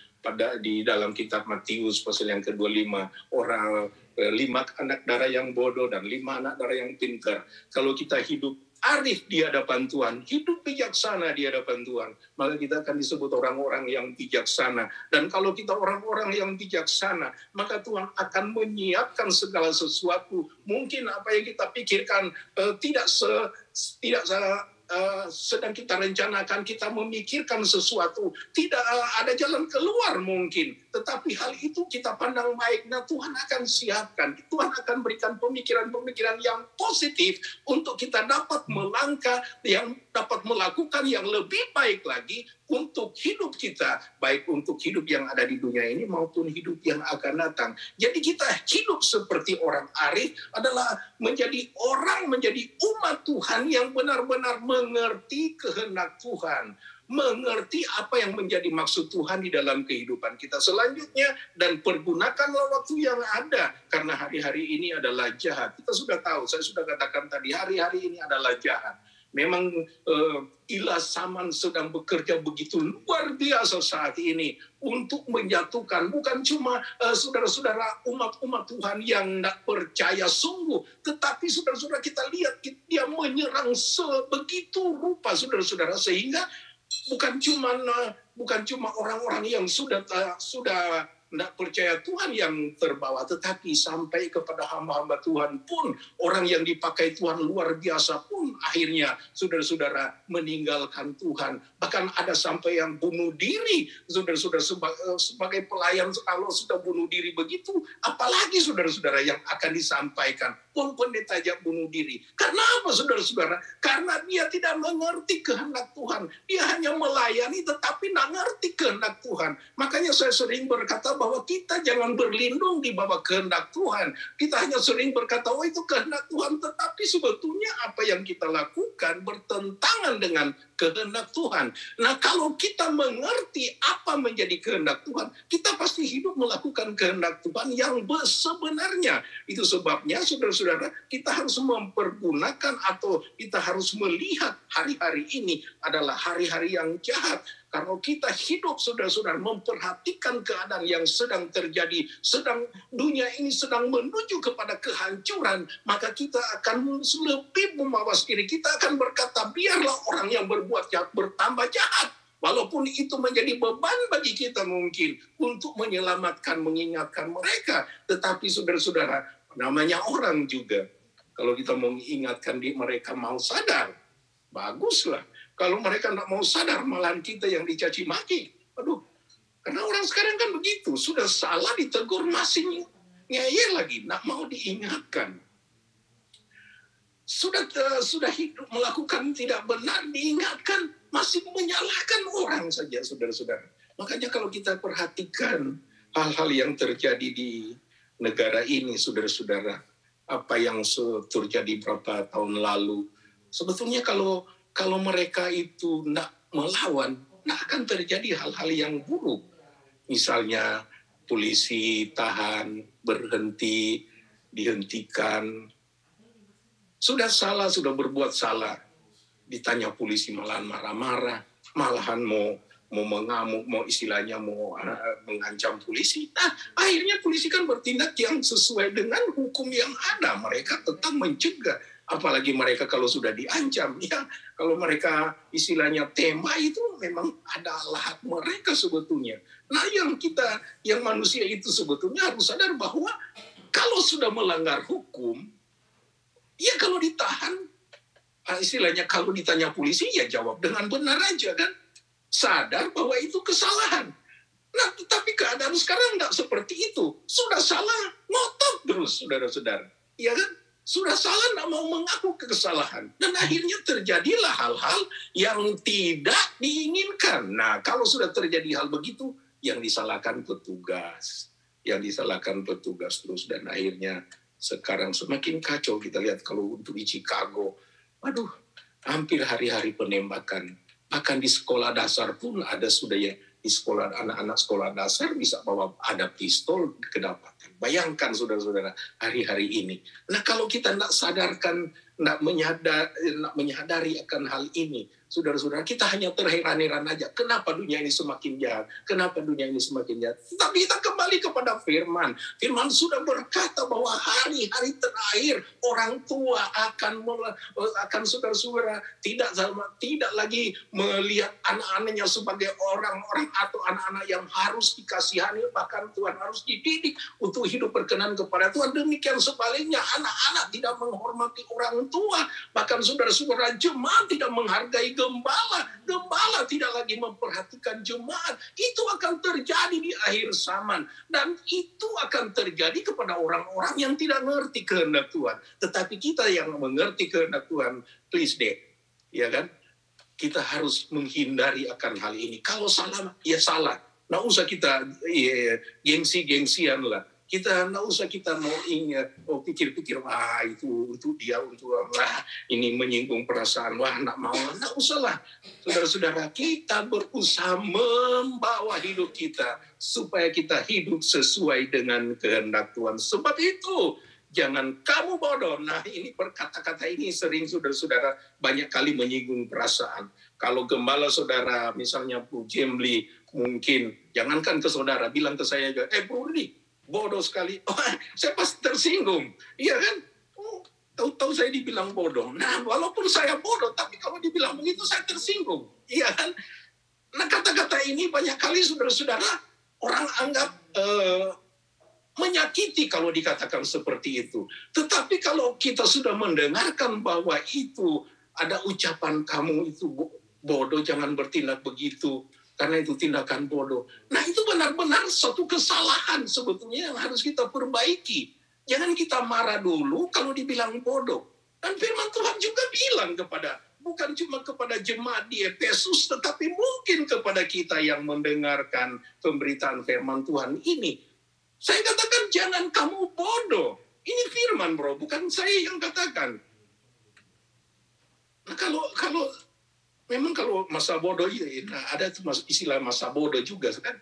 di dalam kitab Matius pasal yang ke-25, orang 5 anak darah yang bodoh dan 5 anak darah yang pintar. Kalau kita hidup arif di hadapan Tuhan, hidup bijaksana di hadapan Tuhan, maka kita akan disebut orang-orang yang bijaksana. Dan kalau kita orang-orang yang bijaksana, maka Tuhan akan menyiapkan segala sesuatu. Mungkin apa yang kita pikirkan tidak sedang kita rencanakan, kita memikirkan sesuatu, tidak ada jalan keluar mungkin, tetapi hal itu kita pandang baik. Nah, Tuhan akan siapkan, Tuhan akan berikan pemikiran-pemikiran yang positif untuk kita dapat melangkah, yang dapat melakukan yang lebih baik lagi untuk hidup kita, baik untuk hidup yang ada di dunia ini maupun hidup yang akan datang. Jadi kita hidup seperti orang arif adalah menjadi umat Tuhan yang benar-benar mengerti kehendak Tuhan, mengerti apa yang menjadi maksud Tuhan di dalam kehidupan kita selanjutnya, dan pergunakanlah waktu yang ada, karena hari-hari ini adalah jahat. Kita sudah tahu, saya sudah katakan tadi, hari-hari ini adalah jahat. Memang Ilah Saman sedang bekerja begitu luar biasa saat ini untuk menjatuhkan bukan cuma saudara-saudara umat-umat Tuhan yang tidak percaya sungguh, tetapi saudara-saudara kita lihat dia menyerang sebegitu rupa, saudara-saudara, sehingga bukan cuma orang-orang yang sudah tidak percaya Tuhan yang terbawa, tetapi sampai kepada hamba-hamba Tuhan pun, orang yang dipakai Tuhan luar biasa pun akhirnya saudara-saudara meninggalkan Tuhan. Bahkan ada sampai yang bunuh diri, saudara-saudara, sebagai pelayan. Kalau sudah bunuh diri begitu, apalagi saudara-saudara yang akan disampaikan. Pun pendeta aja bunuh diri. Karena apa, saudara-saudara? Karena dia tidak mengerti kehendak Tuhan. Dia hanya melayani tetapi tidak mengerti kehendak Tuhan. Makanya saya sering berkata bahwa kita jangan berlindung di bawah kehendak Tuhan. Kita hanya sering berkata, oh itu kehendak Tuhan, tetapi sebetulnya apa yang kita lakukan bertentangan dengan kehendak Tuhan. Nah, kalau kita mengerti apa menjadi kehendak Tuhan, kita pasti hidup melakukan kehendak Tuhan yang sebenarnya. Itu sebabnya, saudara-saudara, kita harus mempergunakan atau kita harus melihat hari-hari ini adalah hari-hari yang jahat. Kalau kita hidup, saudara-saudara, memperhatikan keadaan yang sedang terjadi, dunia ini sedang menuju kepada kehancuran, maka kita akan lebih memawas diri. Kita akan berkata, biarlah orang yang berbuat jahat bertambah jahat. Walaupun itu menjadi beban bagi kita mungkin untuk menyelamatkan, mengingatkan mereka. Tetapi saudara-saudara, namanya orang juga. Kalau kita mau mengingatkan mereka mau sadar, baguslah. Kalau mereka tidak mau sadar, malahan kita yang dicaci maki. Aduh, karena orang sekarang kan begitu. Sudah salah ditegur, masih ngeyel lagi. Tidak mau diingatkan. Sudah hidup melakukan tidak benar, diingatkan, masih menyalahkan orang saja, saudara-saudara. Makanya kalau kita perhatikan hal-hal yang terjadi di negara ini, saudara-saudara, apa yang terjadi beberapa tahun lalu, sebetulnya kalau mereka itu tidak melawan, tidak akan terjadi hal-hal yang buruk. Misalnya polisi tahan, berhenti, dihentikan. Sudah salah, sudah berbuat salah. Ditanya polisi malahan marah-marah, malahan mau mengamuk, mau istilahnya mau mengancam polisi. Nah, akhirnya polisi kan bertindak yang sesuai dengan hukum yang ada. Mereka tetap mencegah. Apalagi mereka kalau sudah diancam, ya kalau mereka istilahnya tembak itu memang ada lahat mereka sebetulnya. Nah, yang manusia itu sebetulnya harus sadar bahwa kalau sudah melanggar hukum, ya kalau ditahan, istilahnya kalau ditanya polisi ya jawab dengan benar aja kan, sadar bahwa itu kesalahan. Nah, tetapi keadaan sekarang nggak seperti itu. Sudah salah, ngotot terus, saudara-saudara. Ya kan? Sudah salah, tidak mau mengaku kesalahan. Dan akhirnya terjadilah hal-hal yang tidak diinginkan. Nah, kalau sudah terjadi hal begitu, yang disalahkan petugas. yang disalahkan petugas terus, dan akhirnya sekarang semakin kacau kita lihat kalau untuk di Chicago. Waduh, hampir hari-hari penembakan. Bahkan di sekolah dasar pun ada sudah ya, di sekolah anak-anak sekolah dasar bisa bawa ada pistol kedapatan. Bayangkan saudara-saudara hari-hari ini. Nah kalau kita tidak sadarkan, tidak menyadari akan hal ini, saudara-saudara, kita hanya terheran-heran aja. Kenapa dunia ini semakin jahat? Kenapa dunia ini semakin jahat? Tapi kita kembali kepada firman. Firman sudah berkata bahwa hari-hari terakhir orang tua akan saudara-saudara tidak lagi melihat anak-anaknya sebagai orang-orang atau anak-anak yang harus dikasihani, bahkan Tuhan harus dididik untuk hidup berkenan kepada Tuhan. Demikian sebaliknya, anak-anak tidak menghormati orang tua, bahkan saudara-saudara, jemaat tidak menghargai gembala tidak lagi memperhatikan jemaat. Itu akan terjadi di akhir zaman, dan itu akan terjadi kepada orang-orang yang tidak mengerti kehendak Tuhan. Tetapi kita yang mengerti kehendak Tuhan, please deh, ya kan? Kita harus menghindari akan hal ini. Kalau salah, ya salah. Nggak usah kita gengsi-gengsian lah. Kita nggak usah kita mau ingat, pikir-pikir, wah itu untuk dia, ini menyinggung perasaan, wah nggak usah lah. Saudara-saudara, kita berusaha membawa hidup kita supaya kita hidup sesuai dengan kehendak Tuhan. Sebab itu, jangan kamu bodoh. Nah ini kata-kata ini sering saudara-saudara banyak kali menyinggung perasaan. Kalau gembala saudara, misalnya Bu Jemli, mungkin jangankan ke saudara, bilang ke saya juga, Bu Rudi, bodoh sekali. Saya pasti tersinggung. Iya kan? Tahu-tahu saya dibilang bodoh. Nah, walaupun saya bodoh, tapi kalau dibilang begitu saya tersinggung. Iya kan? Nah, kata-kata ini banyak kali saudara-saudara orang anggap menyakiti kalau dikatakan seperti itu. Tetapi kalau kita sudah mendengarkan bahwa itu ada ucapan, kamu itu bodoh, jangan bertindak begitu, karena itu tindakan bodoh. Nah itu benar-benar suatu kesalahan sebetulnya yang harus kita perbaiki. Jangan kita marah dulu kalau dibilang bodoh. Dan firman Tuhan juga bilang bukan cuma kepada jemaat di Efesus, tetapi mungkin kepada kita yang mendengarkan pemberitaan firman Tuhan ini. Saya katakan jangan kamu bodoh. Ini firman bro, bukan saya yang katakan. Nah kalau masa bodoh, nah ada istilah masa bodoh juga kan.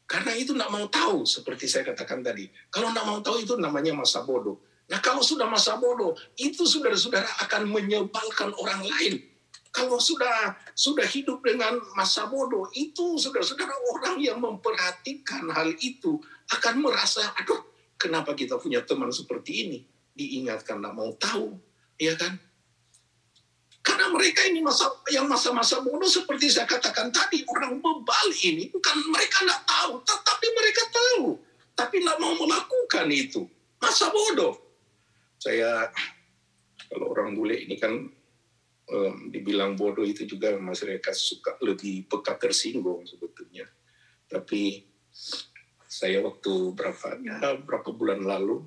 Karena itu tidak mau tahu, seperti saya katakan tadi. Kalau tidak mau tahu itu namanya masa bodoh. Nah kalau sudah masa bodoh, itu saudara-saudara akan menyebalkan orang lain. Kalau sudah hidup dengan masa bodoh, itu saudara-saudara orang yang memperhatikan hal itu akan merasa, aduh kenapa kita punya teman seperti ini. Diingatkan tidak mau tahu, ya kan? Karena mereka ini masa-masa bodoh seperti saya katakan tadi, orang bebal ini bukan mereka nggak tahu, tetapi mereka tahu, tapi nggak mau melakukan itu. Masa bodoh. Saya kalau orang bule ini kan dibilang bodoh itu juga masyarakat suka lebih peka tersinggung sebetulnya. Tapi saya waktu berapa bulan lalu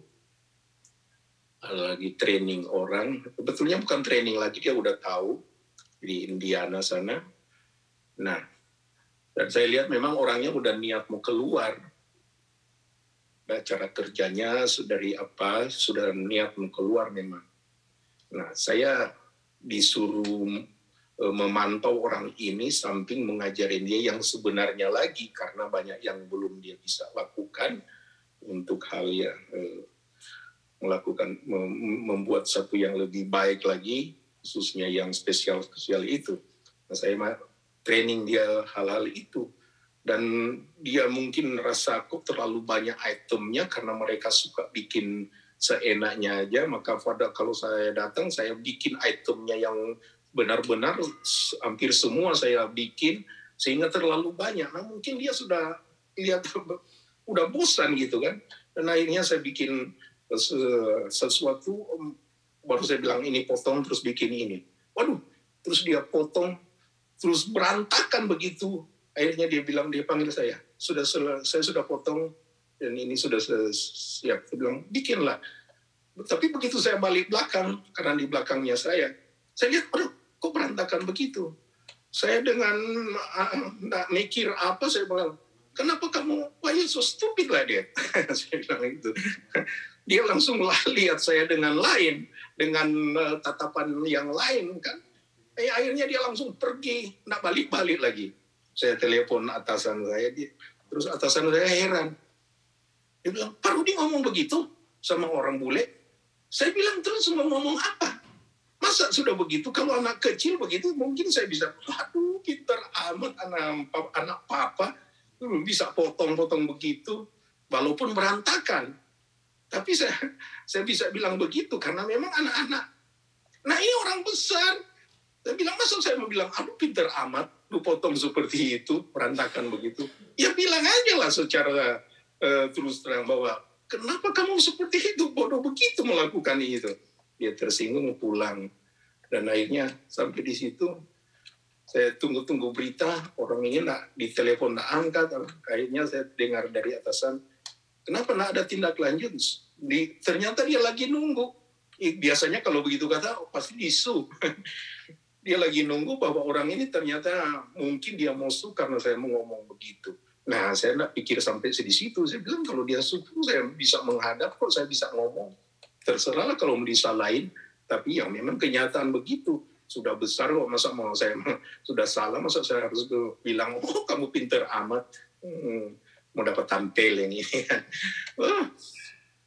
lagi training orang, sebetulnya bukan training lagi, dia udah tahu di Indiana sana. Nah, dan saya lihat memang orangnya udah niat mau keluar. Nah, cara kerjanya sudah niat mau keluar memang. Nah, saya disuruh memantau orang ini samping mengajarin dia yang sebenarnya lagi, karena banyak yang belum dia bisa lakukan untuk hal yang membuat satu yang lebih baik lagi, khususnya yang spesial itu. Nah, saya training dia hal-hal itu, dan dia mungkin rasa kok terlalu banyak itemnya karena mereka suka bikin seenaknya aja. Maka kalau saya datang, saya bikin itemnya yang benar-benar hampir semua saya bikin, sehingga terlalu banyak. Nah mungkin dia sudah lihat udah bosan gitu kan, dan akhirnya saya bikin sesuatu, baru saya bilang ini potong terus bikin ini, waduh, terus dia potong terus berantakan begitu. Akhirnya dia panggil saya sudah potong dan ini sudah siap. Saya bilang bikinlah. Tapi begitu saya balik belakang, karena di belakangnya saya lihat, aduh kok berantakan begitu. Saya dengan mikir apa, saya bilang kenapa kamu, why you so stupid like that? Saya bilang itu. Dia langsung lihat saya dengan lain, dengan tatapan yang lain kan. Akhirnya dia langsung pergi, nggak balik-balik lagi. Saya telepon atasan saya, terus atasan saya heran. Dia bilang, Pak Rudi ngomong begitu sama orang bule? Saya bilang, terus mau ngomong apa? Masa sudah begitu, kalau anak kecil begitu, mungkin saya bisa, aduh pintar amat anak papa, bisa potong-potong begitu, walaupun berantakan. Tapi saya bisa bilang begitu, karena memang anak-anak. Nah ini orang besar. Saya bilang, masa saya mau bilang, aduh pintar amat, lu potong seperti itu, berantakan begitu. Ya bilang aja lah secara terus terang bahwa, kenapa kamu seperti itu, bodoh begitu melakukan itu. Dia tersinggung pulang. Dan akhirnya sampai di situ, saya tunggu-tunggu berita, orang ini di telepon angkat. Akhirnya saya dengar dari atasan, kenapa nggak ada tindak lanjut? Ternyata dia lagi nunggu. Biasanya kalau begitu kata, pasti disu. Dia lagi nunggu bahwa orang ini ternyata mungkin dia mau su karena saya mau ngomong begitu. Nah, saya nggak pikir sampai di situ. Saya bilang kalau dia suku, saya bisa menghadap kok, saya bisa ngomong. Terserahlah kalau mau disalahin, tapi yang memang kenyataan begitu. Sudah besar kok, masa mau saya sudah salah, masa saya harus bilang, oh kamu pinter amat, mau dapat tampil ini.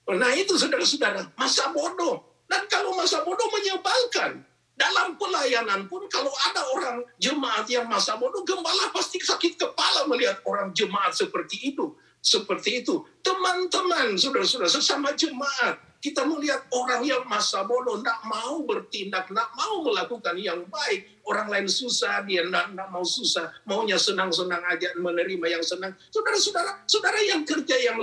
Nah itu saudara-saudara, masa bodoh. Dan kalau masa bodoh menyebalkan. Dalam pelayanan pun kalau ada orang jemaat yang masa bodoh, gembala pasti sakit kepala melihat orang jemaat seperti itu. Seperti itu. Teman-teman, saudara-saudara, sesama jemaat, kita melihat orang yang masa bodoh, tidak mau bertindak, tidak mau melakukan yang baik. Orang lain susah, dia tidak mau susah. Maunya senang-senang aja, menerima yang senang. Saudara yang kerja yang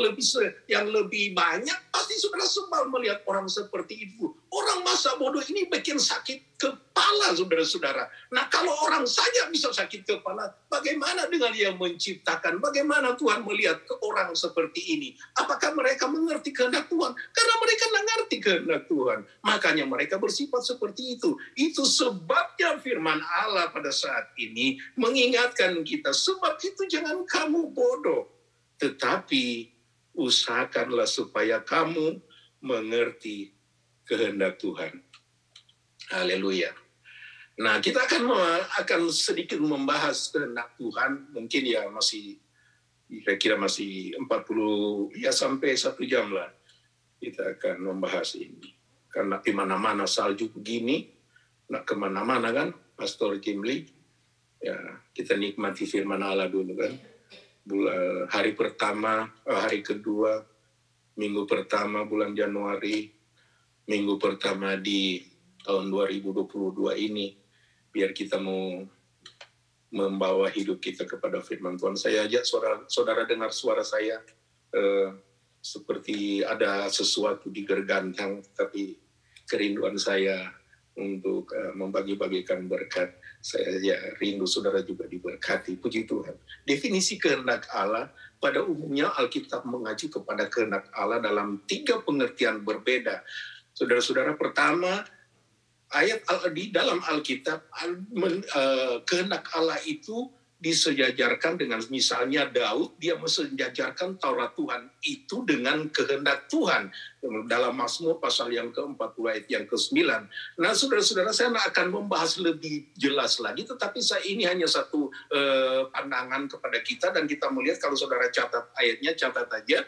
lebih banyak, pasti saudara sebal melihat orang seperti itu. Orang masa bodoh ini bikin sakit kepala, saudara-saudara. Nah, kalau orang saja bisa sakit kepala, bagaimana dengan yang menciptakan? Bagaimana Tuhan melihat ke orang seperti ini? Apakah mereka mengerti kehendak Tuhan? Karena mereka tidak mengerti kehendak Tuhan. Makanya mereka bersifat seperti itu. Itu sebabnya firman Allah pada saat ini mengingatkan kita. Sebab itu jangan kamu bodoh. Tetapi usahakanlah supaya kamu mengerti kehendak Tuhan. Haleluya. Nah, kita akan sedikit membahas kehendak Tuhan. Mungkin ya kira-kira masih 40 ya sampai 1 jam lah. Kita akan membahas ini. Karena di mana-mana salju begini, nak kemana-mana kan, Pastor Kimli. Ya, kita nikmati firman Allah dulu kan. Hari pertama, hari kedua, minggu pertama bulan Januari, minggu pertama di tahun 2022 ini, biar kita mau membawa hidup kita kepada firman Tuhan. Saya ajak saudara dengar suara saya seperti ada sesuatu di gergantang, tapi kerinduan saya untuk membagi-bagikan berkat. Saya rindu saudara juga diberkati. Puji Tuhan. Definisi kehendak Allah, pada umumnya Alkitab mengacu kepada kehendak Allah dalam 3 pengertian berbeda. Saudara-saudara, pertama, ayat di dalam Alkitab, kehendak Allah itu disejajarkan dengan misalnya Daud, dia mensejajarkan Taurat Tuhan itu dengan kehendak Tuhan. Dalam Mazmur pasal yang ke-40 ayat yang ke-9. Nah saudara-saudara, saya akan membahas lebih jelas lagi, tetapi ini hanya satu pandangan kepada kita, dan kita melihat kalau saudara catat ayatnya, catat aja.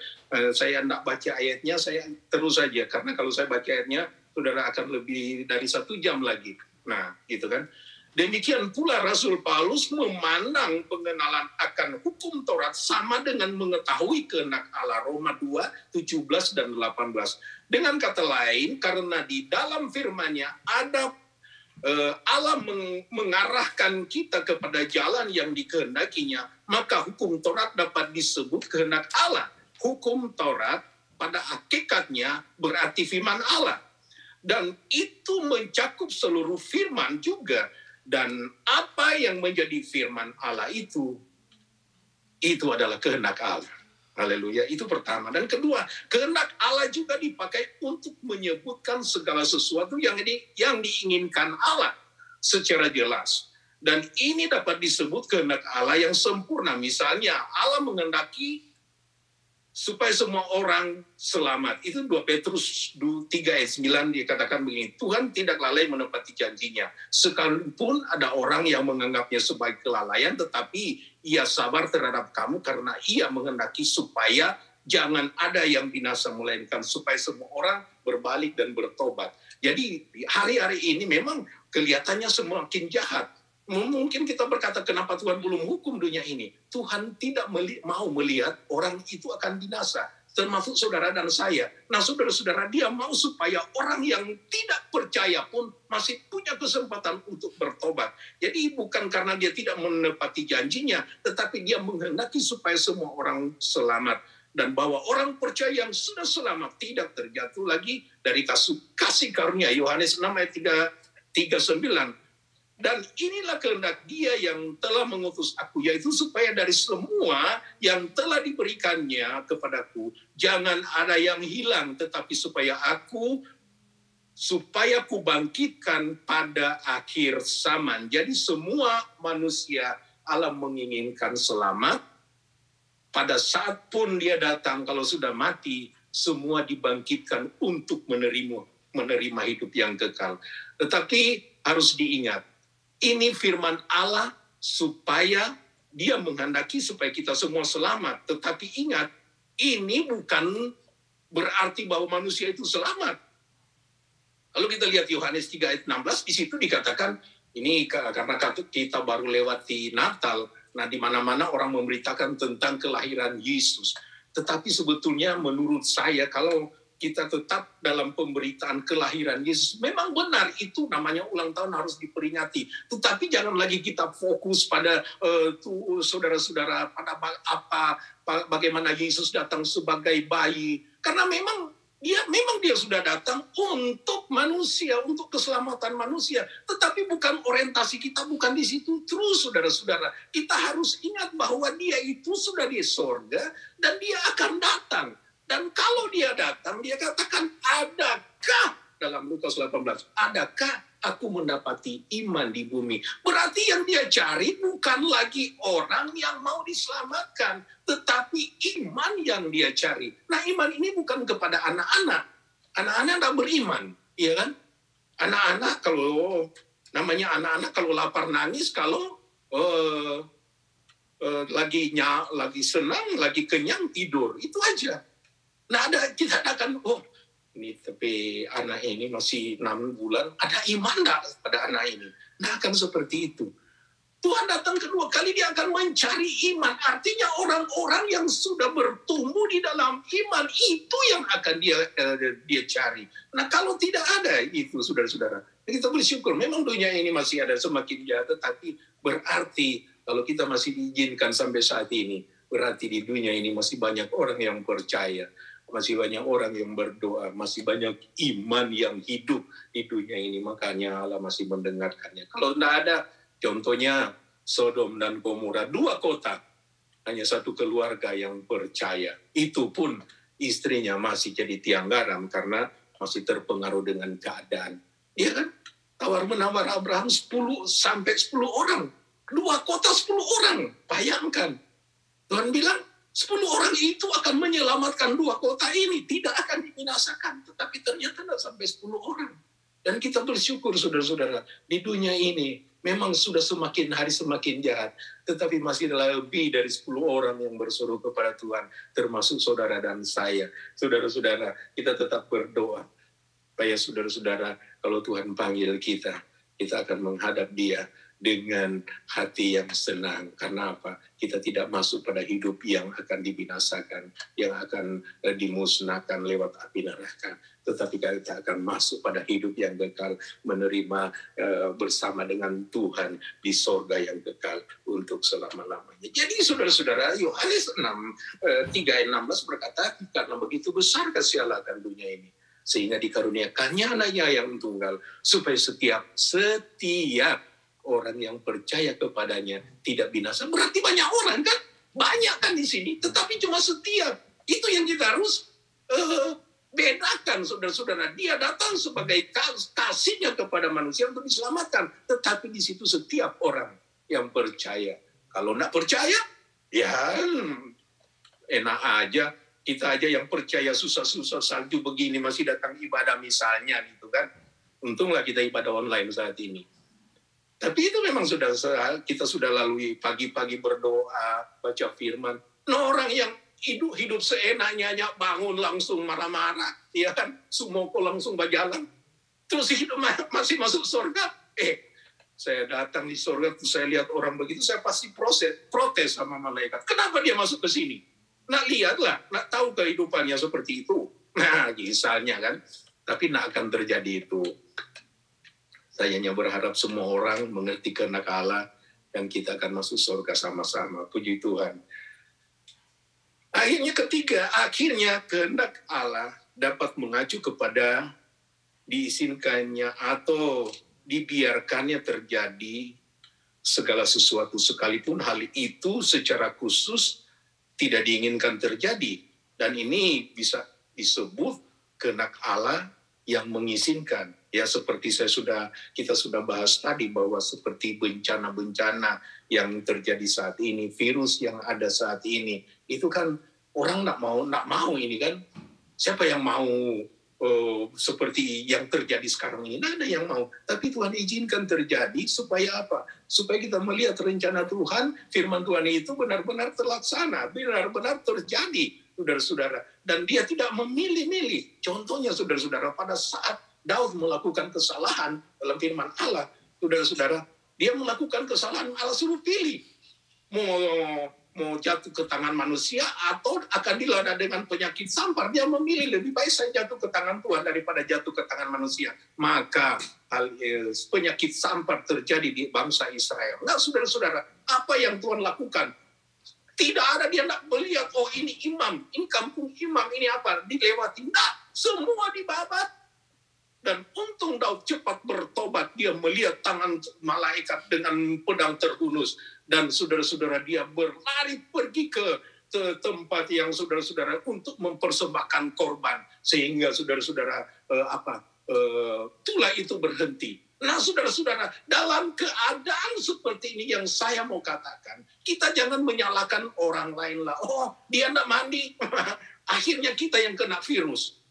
Saya tidak baca ayatnya, saya terus saja, karena kalau saya baca ayatnya, saudara akan lebih dari 1 jam lagi. Nah, gitu kan. Demikian pula Rasul Paulus memandang pengenalan akan hukum Taurat sama dengan mengetahui kehendak Allah. Roma 2, 17 dan 18. Dengan kata lain, karena di dalam firman-Nya ada Allah mengarahkan kita kepada jalan yang dikehendakinya, maka hukum Taurat dapat disebut kehendak Allah. Hukum Taurat pada hakikatnya berarti firman Allah. Dan itu mencakup seluruh firman juga. Dan apa yang menjadi firman Allah itu adalah kehendak Allah. Haleluya, itu pertama. Dan kedua, kehendak Allah juga dipakai untuk menyebutkan segala sesuatu yang diinginkan Allah secara jelas. Dan ini dapat disebut kehendak Allah yang sempurna. Misalnya Allah menghendaki supaya semua orang selamat. Itu 2 Petrus 3 ayat 9 dikatakan begini, Tuhan tidak lalai menepati janjinya. Sekalipun ada orang yang menganggapnya sebagai kelalaian, tetapi ia sabar terhadap kamu karena ia menghendaki supaya jangan ada yang binasa, melainkan supaya semua orang berbalik dan bertobat. Jadi hari-hari ini memang kelihatannya semakin jahat. Mungkin kita berkata, kenapa Tuhan belum hukum dunia ini? Tuhan tidak mau melihat orang itu akan binasa, termasuk saudara dan saya. Nah, saudara-saudara, dia mau supaya orang yang tidak percaya pun masih punya kesempatan untuk bertobat. Jadi bukan karena dia tidak menepati janjinya, tetapi dia menghendaki supaya semua orang selamat. Dan bahwa orang percaya yang sudah selamat tidak terjatuh lagi dari kasih karunia. Yohanes 6 ayat 39. Dan inilah kehendak Dia yang telah mengutus aku, yaitu supaya dari semua yang telah diberikannya kepadaku, jangan ada yang hilang, tetapi supaya ku bangkitkan pada akhir zaman. Jadi semua manusia Allah menginginkan selamat. Pada saat pun dia datang, kalau sudah mati, semua dibangkitkan untuk menerima hidup yang kekal. Tetapi harus diingat, ini firman Allah supaya dia menghendaki supaya kita semua selamat. Tetapi ingat, ini bukan berarti bahwa manusia itu selamat. Lalu kita lihat Yohanes 3 ayat 16, di situ dikatakan, ini karena kita baru lewati Natal, nah di mana-mana orang memberitakan tentang kelahiran Yesus. Tetapi sebetulnya menurut saya, kalau kita tetap dalam pemberitaan kelahiran Yesus, memang benar itu namanya ulang tahun harus diperingati. Tetapi jangan lagi kita fokus pada saudara-saudara, pada bagaimana Yesus datang sebagai bayi. Karena memang dia sudah datang untuk manusia, untuk keselamatan manusia. Tetapi bukan orientasi kita, bukan di situ terus, saudara-saudara. Kita harus ingat bahwa dia itu sudah di sorga dan dia akan datang. Dan kalau dia datang, dia katakan, adakah, dalam Lukas 18, adakah aku mendapati iman di bumi? Berarti yang dia cari bukan lagi orang yang mau diselamatkan, tetapi iman yang dia cari. Nah, iman ini bukan kepada anak-anak. Anak-anak tidak beriman, ya kan? Anak-anak kalau lapar nangis, kalau lagi senang, lagi kenyang tidur, itu aja. Nah, kita akan, ini tapi anak ini masih 6 bulan, ada iman enggak pada anak ini? Nah, akan seperti itu. Tuhan datang kedua kali, dia akan mencari iman. Artinya orang-orang yang sudah bertumbuh di dalam iman, itu yang akan dia cari. Nah, kalau tidak ada itu, saudara-saudara, kita bersyukur. Memang dunia ini masih ada semakin jahat, tetapi berarti kalau kita masih diizinkan sampai saat ini, berarti di dunia ini masih banyak orang yang percaya. Masih banyak orang yang berdoa, masih banyak iman yang hidup di dunia ini. Makanya Allah masih mendengarkannya. Kalau tidak ada, contohnya Sodom dan Gomora, 2 kota, hanya 1 keluarga yang percaya. Itu pun istrinya masih jadi tiang garam karena masih terpengaruh dengan keadaan. Iya kan? Tawar-menawar Abraham 10 sampai 10 orang. 2 kota 10 orang. Bayangkan. Tuhan bilang, 10 orang itu akan menyelamatkan 2 kota ini. Tidak akan dibinasakan. Tetapi ternyata tidak sampai 10 orang. Dan kita bersyukur, saudara-saudara, di dunia ini memang sudah semakin hari semakin jahat. Tetapi masih lebih dari 10 orang yang berseru kepada Tuhan. Termasuk saudara dan saya. Saudara-saudara, kita tetap berdoa. Supaya saudara-saudara, kalau Tuhan panggil kita akan menghadap Dia dengan hati yang senang. Karena apa? Kita tidak masuk pada hidup yang akan dibinasakan, yang akan dimusnahkan lewat api neraka. Tetapi kita akan masuk pada hidup yang kekal, menerima bersama dengan Tuhan di sorga yang kekal untuk selama-lamanya. Jadi saudara-saudara, Yohanes 3 ayat 16 berkata, karena begitu besar kasih Allah akan dunia ini, sehingga dikaruniakannya anaknya yang tunggal, supaya setiap orang yang percaya kepadanya tidak binasa. Berarti banyak orang kan? Banyak kan di sini. Tetapi cuma setiap. Itu yang kita harus Bedakan saudara-saudara, dia datang sebagai kasihnya kepada manusia untuk diselamatkan. Tetapi di situ setiap orang yang percaya. Kalau nggak percaya, ya enak aja. Kita aja yang percaya susah-susah salju begini masih datang ibadah misalnya gitu kan. Untunglah kita ibadah online saat ini. Tapi itu memang kita sudah lalui pagi-pagi berdoa, baca firman. Nah, orang yang hidup seenaknya aja, bangun langsung marah-marah, ya kan, sumoko langsung berjalan, terus hidup masih masuk surga. Saya datang di surga, saya lihat orang begitu, saya pasti protes sama malaikat. Kenapa dia masuk ke sini? Nak lihatlah, nak tahu kehidupannya seperti itu. Nah, misalnya kan, tapi nak akan terjadi itu. Saya hanya berharap semua orang mengerti kehendak Allah dan kita akan masuk surga sama-sama. Puji Tuhan. Akhirnya kehendak Allah dapat mengacu kepada diizinkannya atau dibiarkannya terjadi segala sesuatu, sekalipun hal itu secara khusus tidak diinginkan terjadi. Dan ini bisa disebut kehendak Allah yang mengizinkan. Ya, seperti kita sudah bahas tadi, bahwa seperti bencana-bencana yang terjadi saat ini, virus yang ada saat ini, itu kan orang nggak mau ini kan. Siapa yang mau seperti yang terjadi sekarang ini? Nggak ada yang mau. Tapi Tuhan izinkan terjadi supaya apa? Supaya kita melihat rencana Tuhan, firman Tuhan itu benar-benar terlaksana, benar-benar terjadi, saudara-saudara. Dan dia tidak memilih-milih. Contohnya, saudara-saudara, pada saat Daud melakukan kesalahan dalam firman Allah, saudara-saudara, dia melakukan kesalahan, Allah suruh pilih. Mau jatuh ke tangan manusia atau akan dilanda dengan penyakit sampar. Dia memilih, lebih baik saya jatuh ke tangan Tuhan daripada jatuh ke tangan manusia. Maka penyakit sampar terjadi di bangsa Israel. Nah, saudara-saudara, apa yang Tuhan lakukan? Tidak ada dia nak melihat, oh ini imam, ini kampung imam, ini apa, dilewati. Nah, semua dibabat. Dan untung Daud cepat bertobat. Dia melihat tangan malaikat dengan pedang terhunus. Dan saudara-saudara, dia berlari pergi ke tempat yang saudara-saudara untuk mempersembahkan korban. Sehingga saudara-saudara tulah itu berhenti. Nah, saudara-saudara, dalam keadaan seperti ini yang saya mau katakan, kita jangan menyalahkan orang lain lah. Oh, dia tidak mandi. Akhirnya kita yang kena virus.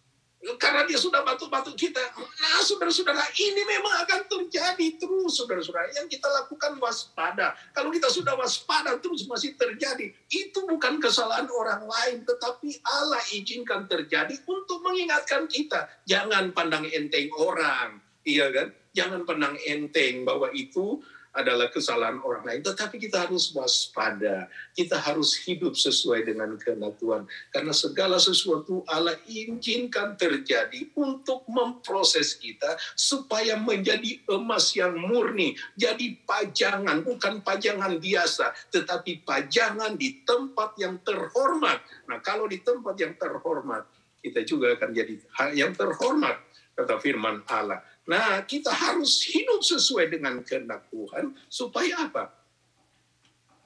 Karena dia sudah batuk-batuk kita. Nah, saudara-saudara, ini memang akan terjadi terus, saudara-saudara. Yang kita lakukan waspada. Kalau kita sudah waspada terus masih terjadi, itu bukan kesalahan orang lain, tetapi Allah izinkan terjadi untuk mengingatkan kita. Jangan pandang enteng orang, iya kan? Jangan pandang enteng bahwa itu adalah kesalahan orang lain, tetapi kita harus waspada. Kita harus hidup sesuai dengan kehendak Tuhan. Karena segala sesuatu Allah izinkan terjadi untuk memproses kita supaya menjadi emas yang murni. Jadi pajangan, bukan pajangan biasa, tetapi pajangan di tempat yang terhormat. Nah, kalau di tempat yang terhormat, kita juga akan jadi yang terhormat, kata firman Allah. Nah, kita harus hidup sesuai dengan kehendak Tuhan, supaya apa?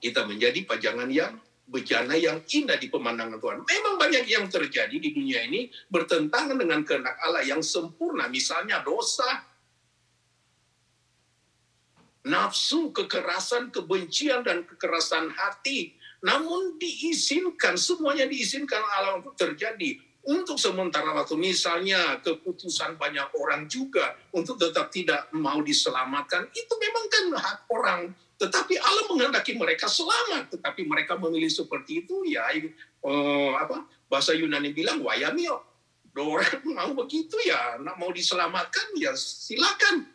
Kita menjadi pajangan yang bejana, yang indah di pemandangan Tuhan. Memang banyak yang terjadi di dunia ini bertentangan dengan kehendak Allah yang sempurna. Misalnya dosa, nafsu, kekerasan, kebencian, dan kekerasan hati. Namun diizinkan, semuanya diizinkan Allah untuk terjadi. Untuk sementara waktu, misalnya keputusan banyak orang juga untuk tetap tidak mau diselamatkan, itu memang kan hak orang. Tetapi Allah menghendaki mereka selamat, tetapi mereka memilih seperti itu, ya bahasa Yunani bilang wayamio. Orang mau begitu ya, nak mau diselamatkan ya silakan.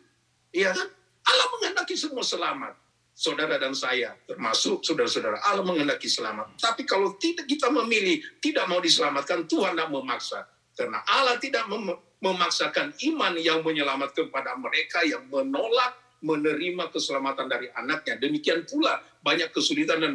Iya kan? Allah menghendaki semua selamat. Saudara dan saya, termasuk saudara-saudara, Allah menghendaki selamat. Tapi kalau tidak kita memilih, tidak mau diselamatkan, Tuhan tidak memaksa. Karena Allah tidak memaksakan iman yang menyelamatkan kepada mereka yang menolak menerima keselamatan dari anaknya. Demikian pula banyak kesulitan dan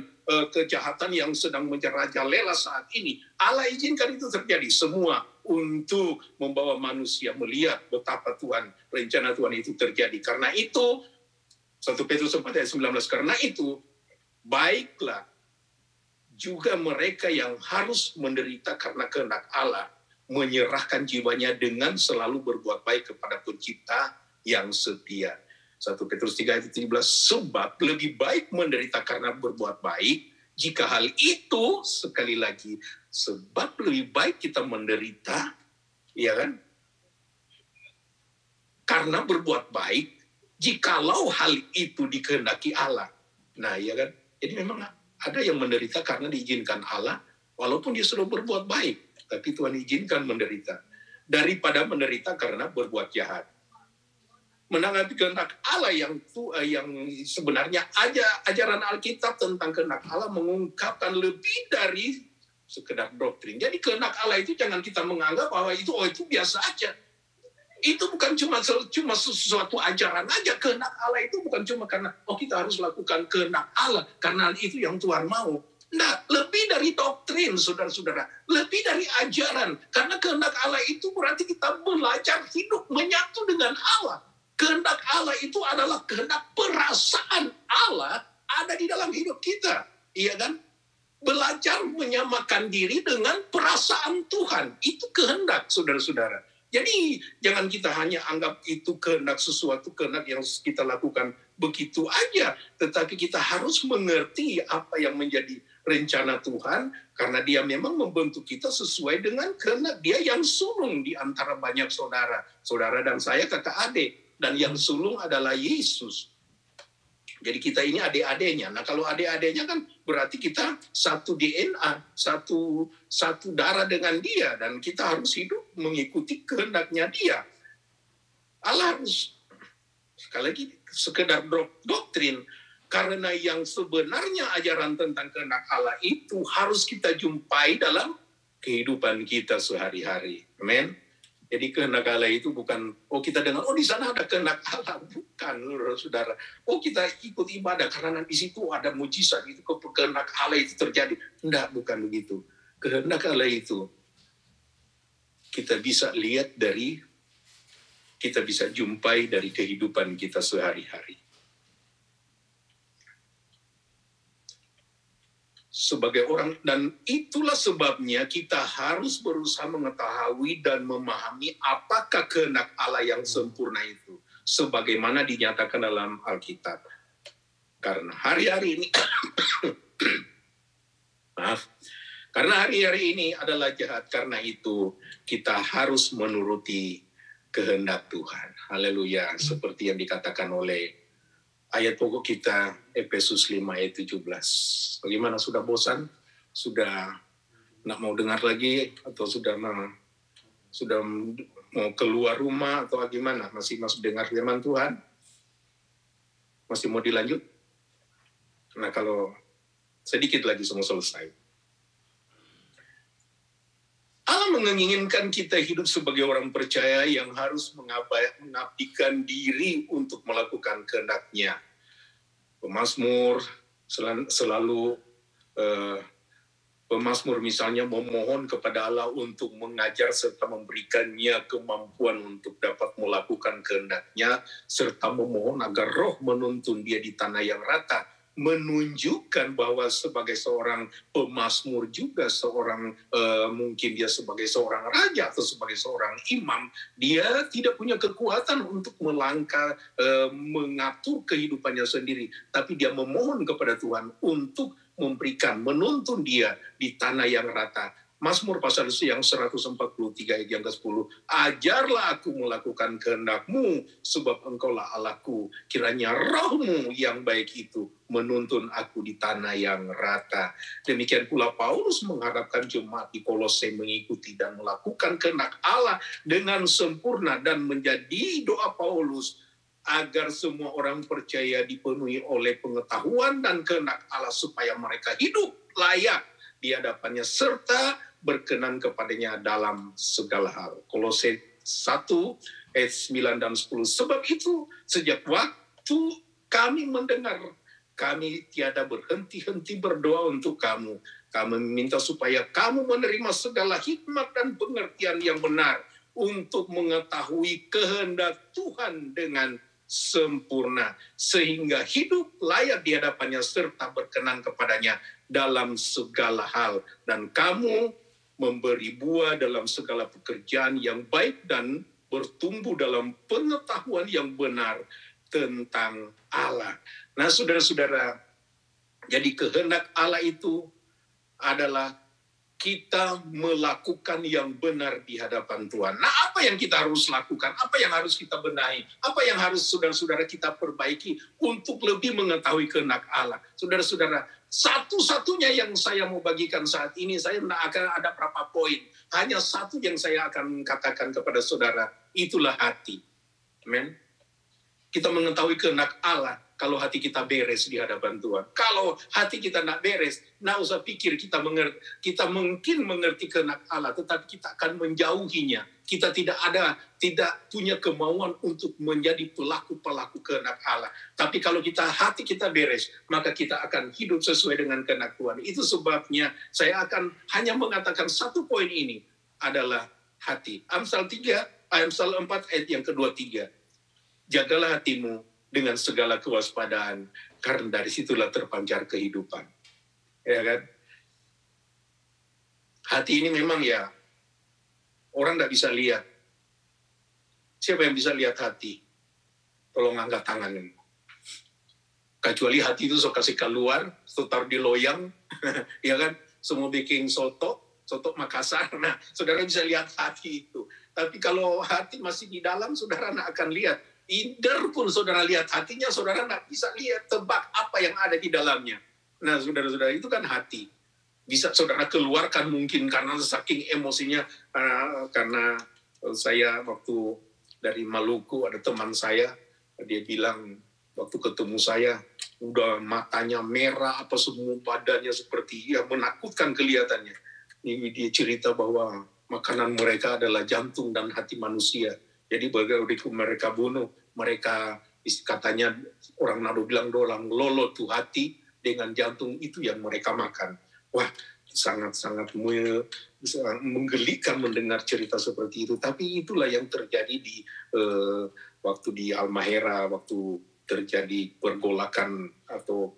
kejahatan yang sedang merajalela saat ini. Allah izinkan itu terjadi semua untuk membawa manusia melihat betapa Tuhan, rencana Tuhan itu terjadi. Karena itu, 1 Petrus 4 ayat 19, karena itu, baiklah juga mereka yang harus menderita karena kehendak Allah, menyerahkan jiwanya dengan selalu berbuat baik kepada Pencipta yang setia. 1 Petrus 3 ayat 17, sebab lebih baik menderita karena berbuat baik, jika hal itu, sekali lagi, sebab lebih baik kita menderita, ya kan? Karena berbuat baik, jikalau hal itu dikehendaki Allah. Nah, ya kan? Jadi memang ada yang menderita karena diizinkan Allah, walaupun dia sudah berbuat baik, tapi Tuhan izinkan menderita. Daripada menderita karena berbuat jahat. Menanggapi kehendak Allah yang sebenarnya ajaran Alkitab tentang kehendak Allah mengungkapkan lebih dari sekedar doktrin. Jadi kehendak Allah itu jangan kita menganggap bahwa itu biasa aja. Itu bukan cuma sesuatu ajaran aja. Kehendak Allah itu bukan cuma karena kita harus lakukan kehendak Allah karena itu yang Tuhan mau. Nah, lebih dari doktrin, saudara-saudara. Lebih dari ajaran. Karena kehendak Allah itu berarti kita belajar hidup menyatu dengan Allah. Kehendak Allah itu adalah kehendak perasaan Allah ada di dalam hidup kita. Iya kan? Belajar menyamakan diri dengan perasaan Tuhan. Itu kehendak, saudara-saudara. Jadi jangan kita hanya anggap itu kehendak sesuatu kehendak yang kita lakukan begitu aja. Tetapi kita harus mengerti apa yang menjadi rencana Tuhan. Karena dia memang membentuk kita sesuai dengan kehendak dia yang sulung di antara banyak saudara. Saudara dan saya kakak adik. Dan yang sulung adalah Yesus. Jadi kita ini adik-adiknya. Nah kalau adik-adiknya kan berarti kita satu DNA, satu darah dengan dia. Dan kita harus hidup mengikuti kehendaknya dia. Allah harus, sekali lagi, sekedar doktrin. Karena yang sebenarnya ajaran tentang kehendak Allah itu harus kita jumpai dalam kehidupan kita sehari-hari. Amin. Jadi kehendak Allah itu bukan, kita dengar, di sana ada kehendak Allah. Bukan, saudara. Kita ikut ibadah karena di situ ada mujizat. Itu kehendak Allah itu terjadi. Tidak, bukan begitu. Kehendak Allah itu kita bisa lihat kita bisa jumpai dari kehidupan kita sehari-hari. Sebagai orang, dan itulah sebabnya kita harus berusaha mengetahui dan memahami apakah kehendak Allah yang sempurna itu, sebagaimana dinyatakan dalam Alkitab. Karena hari-hari ini, karena hari-hari ini adalah jahat, karena itu kita harus menuruti kehendak Tuhan. Haleluya, seperti yang dikatakan oleh ayat pokok kita, Efesus 5 ayat 17. Bagaimana, sudah bosan? Sudah nak mau dengar lagi? Atau sudah mau keluar rumah? Atau bagaimana? Masih dengar firman Tuhan? Masih mau dilanjut? Nah kalau sedikit lagi semua selesai. Allah menginginkan kita hidup sebagai orang percaya yang harus mengabdikan diri untuk melakukan kehendak-Nya. Pemazmur selalu pemazmur misalnya memohon kepada Allah untuk mengajar serta memberikannya kemampuan untuk dapat melakukan kehendak-Nya, serta memohon agar Roh menuntun dia di tanah yang rata, menunjukkan bahwa sebagai seorang pemazmur juga mungkin dia sebagai seorang raja atau sebagai seorang imam, dia tidak punya kekuatan untuk melangkah mengatur kehidupannya sendiri, tapi dia memohon kepada Tuhan untuk menuntun dia di tanah yang rata. Mazmur pasal yang 143 ayat yang ke-10. Ajarlah aku melakukan kehendak-Mu, sebab Engkaulah Allahku. Kiranya Roh-Mu yang baik itu menuntun aku di tanah yang rata. Demikian pula Paulus mengharapkan jemaat di Kolose mengikuti dan melakukan kehendak Allah dengan sempurna, dan menjadi doa Paulus agar semua orang percaya dipenuhi oleh pengetahuan dan kehendak Allah, supaya mereka hidup layak di hadapannya serta berkenan kepadanya dalam segala hal. Kolose 1 ayat 9 dan 10. Sebab itu sejak waktu kami mendengar, kami tiada berhenti-henti berdoa untuk kamu. Kami meminta supaya kamu menerima segala hikmat dan pengertian yang benar untuk mengetahui kehendak Tuhan dengan sempurna, sehingga hidup layak di hadapannya serta berkenan kepadanya dalam segala hal. Dan kamu memberi buah dalam segala pekerjaan yang baik dan bertumbuh dalam pengetahuan yang benar tentang Allah. Nah, saudara-saudara, jadi kehendak Allah itu adalah kita melakukan yang benar di hadapan Tuhan. Nah, apa yang kita harus lakukan? Apa yang harus kita benahi? Apa yang harus saudara-saudara kita perbaiki untuk lebih mengetahui kehendak Allah? Saudara-saudara, satu-satunya yang saya mau bagikan saat ini, saya tidak akan ada berapa poin. Hanya satu yang saya akan katakan kepada saudara, itulah hati. Amen. Kita mengetahui kehendak Allah kalau hati kita beres di hadapan Tuhan. Kalau hati kita tidak beres, tidak usah pikir kita mungkin mengerti kehendak Allah, tetapi kita akan menjauhinya. Kita tidak punya kemauan untuk menjadi pelaku-pelaku kehendak Allah. Tapi kalau hati kita beres, maka kita akan hidup sesuai dengan kehendak Tuhan. Itu sebabnya saya akan hanya mengatakan satu poin ini adalah hati. Amsal 4 ayat yang kedua-3. Jagalah hatimu dengan segala kewaspadaan, karena dari situlah terpancar kehidupan. Ya kan? Hati ini memang ya, orang tidak bisa lihat. Siapa yang bisa lihat hati? Tolong angkat tangan. Kecuali hati itu sok kasih keluar, taruh di loyang, ya kan? Semua bikin soto Makassar. Nah, saudara bisa lihat hati itu. Tapi kalau hati masih di dalam, saudara tidak akan lihat. Inder pun saudara lihat hatinya, saudara tidak bisa lihat, tebak apa yang ada di dalamnya. Nah, saudara-saudara, itu kan hati. Bisa saudara keluarkan mungkin karena saking emosinya. Karena saya waktu dari Maluku, ada teman saya, dia bilang waktu ketemu saya, udah matanya merah, apa semua badannya seperti menakutkan kelihatannya. Dia cerita bahwa makanan mereka adalah jantung dan hati manusia. Jadi bagaimana mereka bunuh, mereka katanya orang Nado bilang dolang lolo tuh hati dengan jantung itu yang mereka makan. Wah, sangat-sangat menggelikan mendengar cerita seperti itu. Tapi itulah yang terjadi di waktu di Halmahera, waktu terjadi pergolakan atau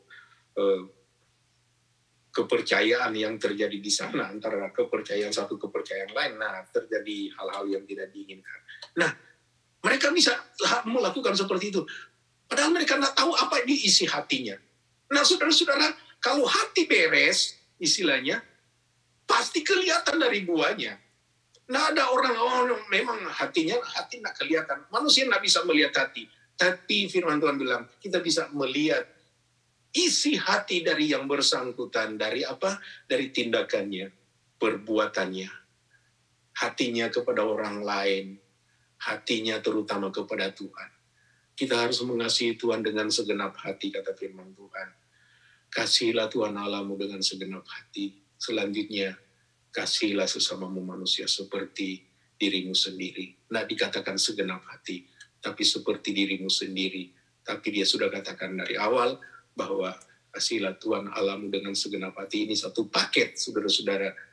kepercayaan yang terjadi di sana antara kepercayaan satu kepercayaan lain. Nah, terjadi hal-hal yang tidak diinginkan. Nah, mereka bisa melakukan seperti itu. Padahal mereka tidak tahu apa isi hatinya. Nah, saudara-saudara, kalau hati beres, istilahnya, pasti kelihatan dari buahnya. Nah, ada orang memang hati tidak kelihatan. Manusia tidak bisa melihat hati. Tapi firman Tuhan bilang, kita bisa melihat isi hati dari yang bersangkutan. Dari apa? Dari tindakannya, perbuatannya. Hatinya kepada orang lain. Hatinya terutama kepada Tuhan. Kita harus mengasihi Tuhan dengan segenap hati, kata firman Tuhan. Kasihilah Tuhan Allahmu dengan segenap hati. Selanjutnya, kasihilah sesamamu manusia seperti dirimu sendiri. Nah, dikatakan segenap hati, tapi seperti dirimu sendiri. Tapi dia sudah katakan dari awal bahwa kasihilah Tuhan Allahmu dengan segenap hati. Ini satu paket, saudara-saudara.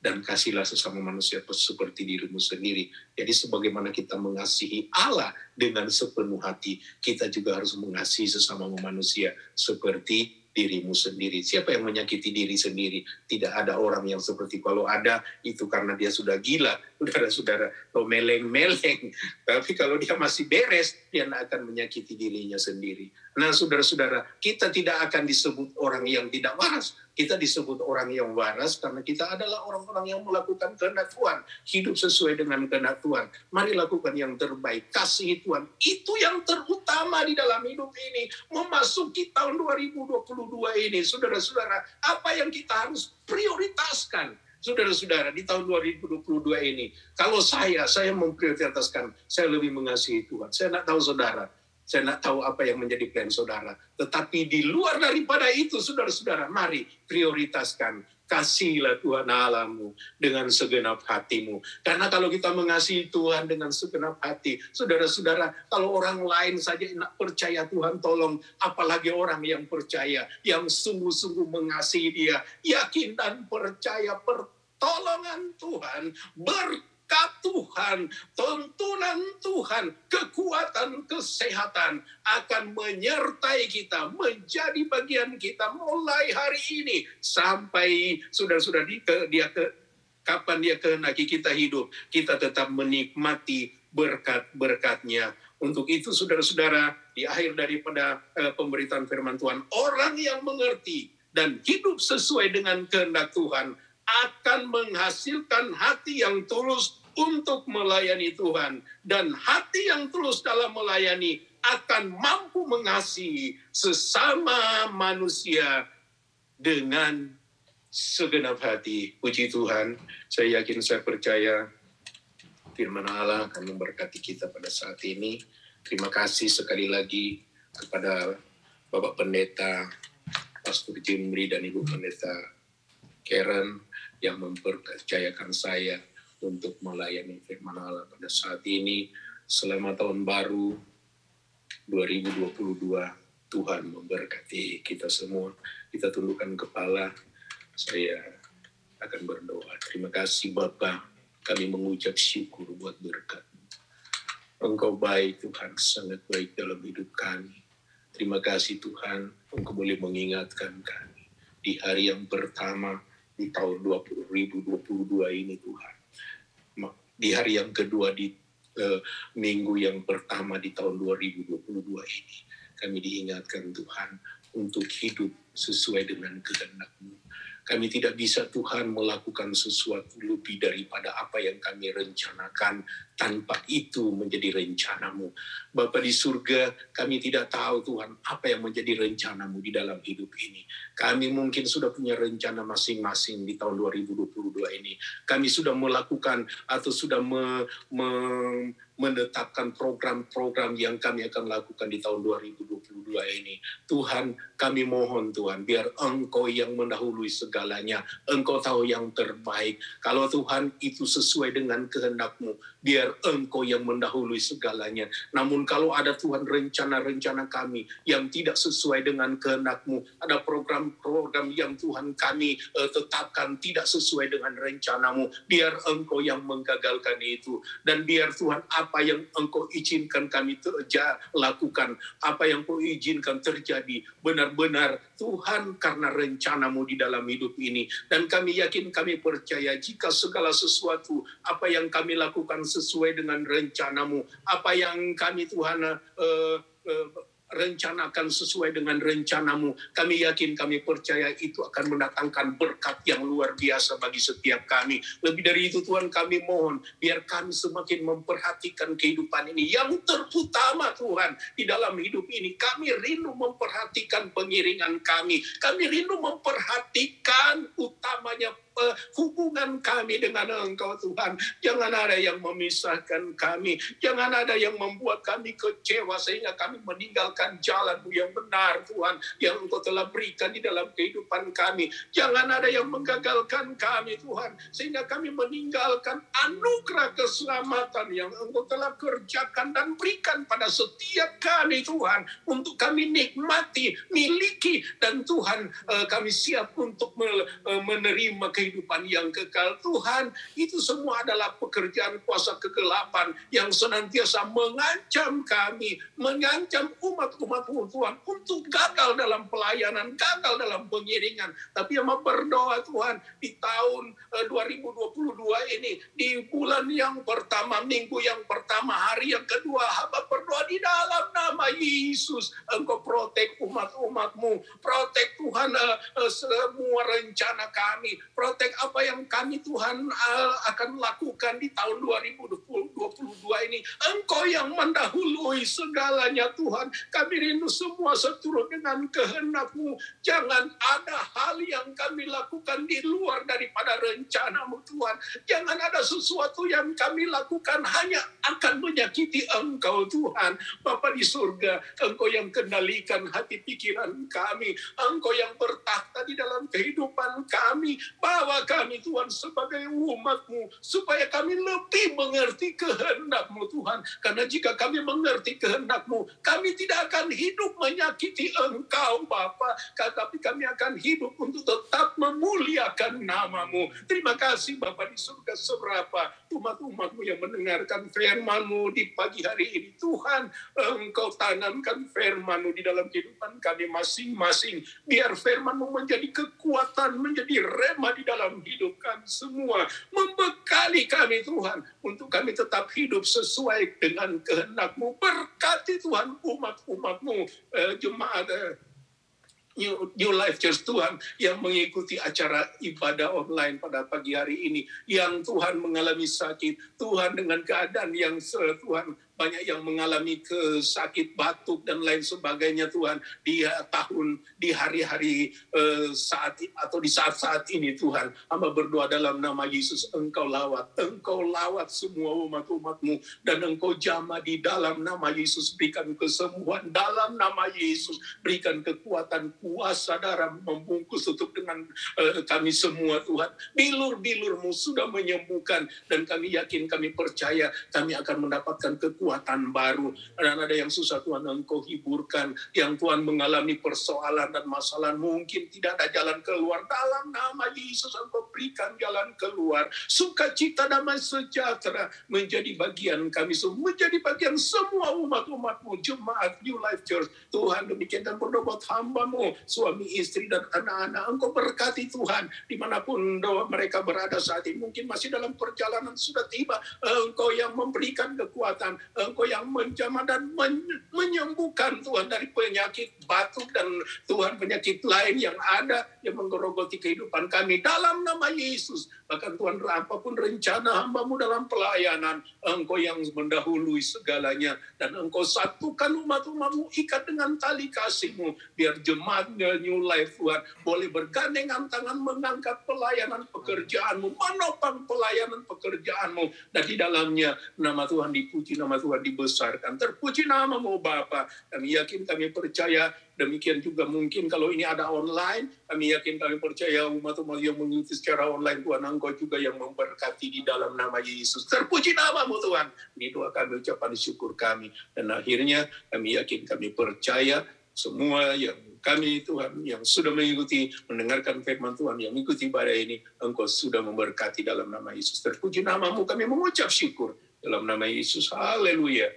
Dan kasihlah sesama manusia seperti dirimu sendiri. Jadi sebagaimana kita mengasihi Allah dengan sepenuh hati, kita juga harus mengasihi sesama manusia seperti dirimu sendiri. Siapa yang menyakiti diri sendiri? Tidak ada orang yang seperti, kalau ada, itu karena dia sudah gila. Saudara-saudara, atau meleng-meleng. Tapi kalau dia masih beres, dia tidak akan menyakiti dirinya sendiri. Nah, saudara-saudara, kita tidak akan disebut orang yang tidak waras. Kita disebut orang yang waras karena kita adalah orang-orang yang melakukan kehendak Tuhan. Hidup sesuai dengan kehendak Tuhan. Mari lakukan yang terbaik. Kasihi Tuhan. Itu yang terutama di dalam hidup ini. Memasuki tahun 2022 ini. Saudara-saudara, apa yang kita harus prioritaskan? Saudara-saudara, di tahun 2022 ini. Kalau saya memprioritaskan, saya lebih mengasihi Tuhan. Saya tidak tahu saudara. Saya tidak tahu apa yang menjadi plan saudara. Tetapi di luar daripada itu, saudara-saudara, mari prioritaskan. Kasihilah Tuhan Allahmu dengan segenap hatimu. Karena kalau kita mengasihi Tuhan dengan segenap hati, saudara-saudara, kalau orang lain saja tidak percaya Tuhan, tolong apalagi orang yang percaya, yang sungguh-sungguh mengasihi Dia, yakin dan percaya pertolongan Tuhan, berkat Tuhan, tuntunan Tuhan, kekuatan, kesehatan akan menyertai kita, menjadi bagian kita mulai hari ini sampai sudah dia kapan Dia kehendaki kita hidup, kita tetap menikmati berkat-berkat-Nya. Untuk itu saudara-saudara, di akhir daripada pemberitaan firman Tuhan, orang yang mengerti dan hidup sesuai dengan kehendak Tuhan akan menghasilkan hati yang tulus untuk melayani Tuhan. Dan hati yang tulus dalam melayani akan mampu mengasihi sesama manusia dengan segenap hati. Puji Tuhan, saya yakin, saya percaya firman Allah akan memberkati kita pada saat ini. Terima kasih sekali lagi kepada Bapak Pendeta, Pastor Jimri, dan Ibu Pendeta Karen yang mempercayakan saya untuk melayani firman Allah pada saat ini. Selamat tahun baru 2022. Tuhan memberkati kita semua. Kita tundukkan kepala. Saya akan berdoa. Terima kasih Bapa, kami mengucap syukur buat berkat. Engkau baik Tuhan, sangat baik dalam hidup kami. Terima kasih Tuhan, Engkau boleh mengingatkan kami di hari yang pertama di tahun 2022 ini Tuhan. Di hari yang kedua di minggu yang pertama di tahun 2022 ini. Kami diingatkan Tuhan untuk hidup sesuai dengan kehendak-Mu. Kami tidak bisa Tuhan melakukan sesuatu lebih daripada apa yang kami rencanakan tanpa itu menjadi rencana-Mu. Bapa di surga, kami tidak tahu Tuhan apa yang menjadi rencana-Mu di dalam hidup ini. Kami mungkin sudah punya rencana masing-masing di tahun 2022 ini. Kami sudah melakukan atau sudah menetapkan program-program yang kami akan lakukan di tahun 2022 ini. Tuhan, kami mohon Tuhan, biar Engkau yang mendahului segalanya. Engkau tahu yang terbaik. Kalau Tuhan itu sesuai dengan kehendak-Mu, biar Engkau yang mendahului segalanya. Namun kalau ada Tuhan rencana-rencana kami yang tidak sesuai dengan kehendak-Mu, ada program-program yang Tuhan kami tetapkan tidak sesuai dengan rencana-Mu, biar Engkau yang menggagalkan itu. Dan biar Tuhan apa yang Engkau izinkan kami lakukan, apa yang Engkau izinkan terjadi, benar-benar Tuhan karena rencana-Mu di dalam hidup ini. Dan kami yakin, kami percaya jika segala sesuatu, apa yang kami lakukan sesuai dengan rencana-Mu, apa yang kami Tuhan rencanakan sesuai dengan rencana-Mu, kami yakin, kami percaya itu akan mendatangkan berkat yang luar biasa bagi setiap kami. Lebih dari itu Tuhan, kami mohon biar kami semakin memperhatikan kehidupan ini yang terutama Tuhan di dalam hidup ini. Kami rindu memperhatikan pengiringan kami rindu memperhatikan utamanya hubungan kami dengan Engkau Tuhan. Jangan ada yang memisahkan kami, jangan ada yang membuat kami kecewa sehingga kami meninggalkan jalan-Mu yang benar Tuhan, yang Engkau telah berikan di dalam kehidupan kami. Jangan ada yang menggagalkan kami Tuhan, sehingga kami meninggalkan anugerah keselamatan yang Engkau telah kerjakan dan berikan pada setiap kami Tuhan, untuk kami nikmati, miliki, dan Tuhan kami siap untuk menerima kehidupan yang kekal. Tuhan, itu semua adalah pekerjaan kuasa kegelapan yang senantiasa mengancam kami, mengancam umat-umat-Mu Tuhan untuk gagal dalam pelayanan, gagal dalam pengiringan. Tapi yang berdoa Tuhan, di tahun 2022 ini, di bulan yang pertama, minggu yang pertama, hari yang kedua, hamba berdoa di dalam nama Yesus, Engkau protek umat-umat-Mu, protek Tuhan semua rencana kami, protek apa yang kami Tuhan akan lakukan di tahun 2022 ini. Engkau yang mendahului segalanya Tuhan. Kami rindu semua seturut dengan kehendak-Mu. Jangan ada hal yang kami lakukan di luar daripada rencana-Mu Tuhan. Jangan ada sesuatu yang kami lakukan hanya akan menyakiti Engkau Tuhan. Bapa di surga, Engkau yang kendalikan hati pikiran kami. Engkau yang bertakhta di dalam kehidupan kami. Bawa kami Tuhan sebagai umat-Mu, supaya kami lebih mengerti kehendak kehendak-Mu Tuhan. Karena jika kami mengerti kehendak-Mu, kami tidak akan hidup menyakiti Engkau Bapa, tetapi kami akan hidup untuk tetap memuliakan nama-Mu. Terima kasih Bapa di surga, seberapa umat-umat-Mu yang mendengarkan firman-Mu di pagi hari ini. Tuhan, Engkau tanamkan firman-Mu di dalam kehidupan kami masing-masing. Biar firman-Mu menjadi kekuatan, menjadi rema di dalam hidup kami semua. Membekali kami Tuhan, untuk kami tetap hidup sesuai dengan kehendak-Mu. Berkati Tuhan umat-umat-Mu, jemaat New Life Church Tuhan, yang mengikuti acara ibadah online pada pagi hari ini, yang Tuhan mengalami sakit, Tuhan dengan keadaan yang Tuhan banyak yang mengalami sakit batuk dan lain sebagainya Tuhan di hari-hari atau di saat-saat ini Tuhan. Hamba berdoa dalam nama Yesus, Engkau lawat semua umat-umat-Mu, dan Engkau jamah di dalam nama Yesus. Berikan kesembuhan dalam nama Yesus, berikan kekuatan, kuasa darah membungkus tutup dengan kami semua Tuhan. Bilur-bilur-Mu sudah menyembuhkan, dan kami yakin, kami percaya kami akan mendapatkan kekuatan baru. Dan ada yang susah Tuhan, Engkau hiburkan. Yang Tuhan mengalami persoalan dan masalah, mungkin tidak ada jalan keluar, dalam nama Yesus Engkau berikan jalan keluar. Sukacita, damai sejahtera menjadi bagian kami semua, menjadi bagian semua umat-umat-Mu, jemaat New Life Church. Tuhan, demikian dan berdoa buat hamba-Mu, suami, istri, dan anak-anak. Engkau berkati Tuhan, dimanapun mereka berada saat ini. Mungkin masih dalam perjalanan, sudah tiba. Engkau yang memberikan kekuatan, Engkau yang menjamah dan menyembuhkan Tuhan dari penyakit batuk dan Tuhan penyakit lain yang ada yang menggerogoti kehidupan kami dalam nama Yesus. Bahkan Tuhan, apapun rencana hamba-Mu dalam pelayanan, Engkau yang mendahului segalanya, dan Engkau satukan umat-umat-Mu, ikat dengan tali kasih-Mu, biar jemaat New Life Tuhan boleh bergandengan tangan mengangkat pelayanan pekerjaan-Mu, menopang pelayanan pekerjaan-Mu, dan di dalamnya nama Tuhan dipuji, nama Tuhan dibesarkan. Terpuji nama-Mu Bapa. Kami yakin, kami percaya. Demikian juga mungkin kalau ini ada online, kami yakin, kami percaya umat-umat yang mengikuti secara online, Tuhan Engkau juga yang memberkati di dalam nama Yesus. Terpuji nama-Mu Tuhan. Ini doa kami, ucapan syukur kami. Dan akhirnya kami yakin, kami percaya semua yang kami Tuhan yang sudah mengikuti, mendengarkan firman Tuhan, yang mengikuti ibadah ini, Engkau sudah memberkati dalam nama Yesus. Terpuji nama-Mu, kami mengucap syukur dalam nama Yesus. Haleluya.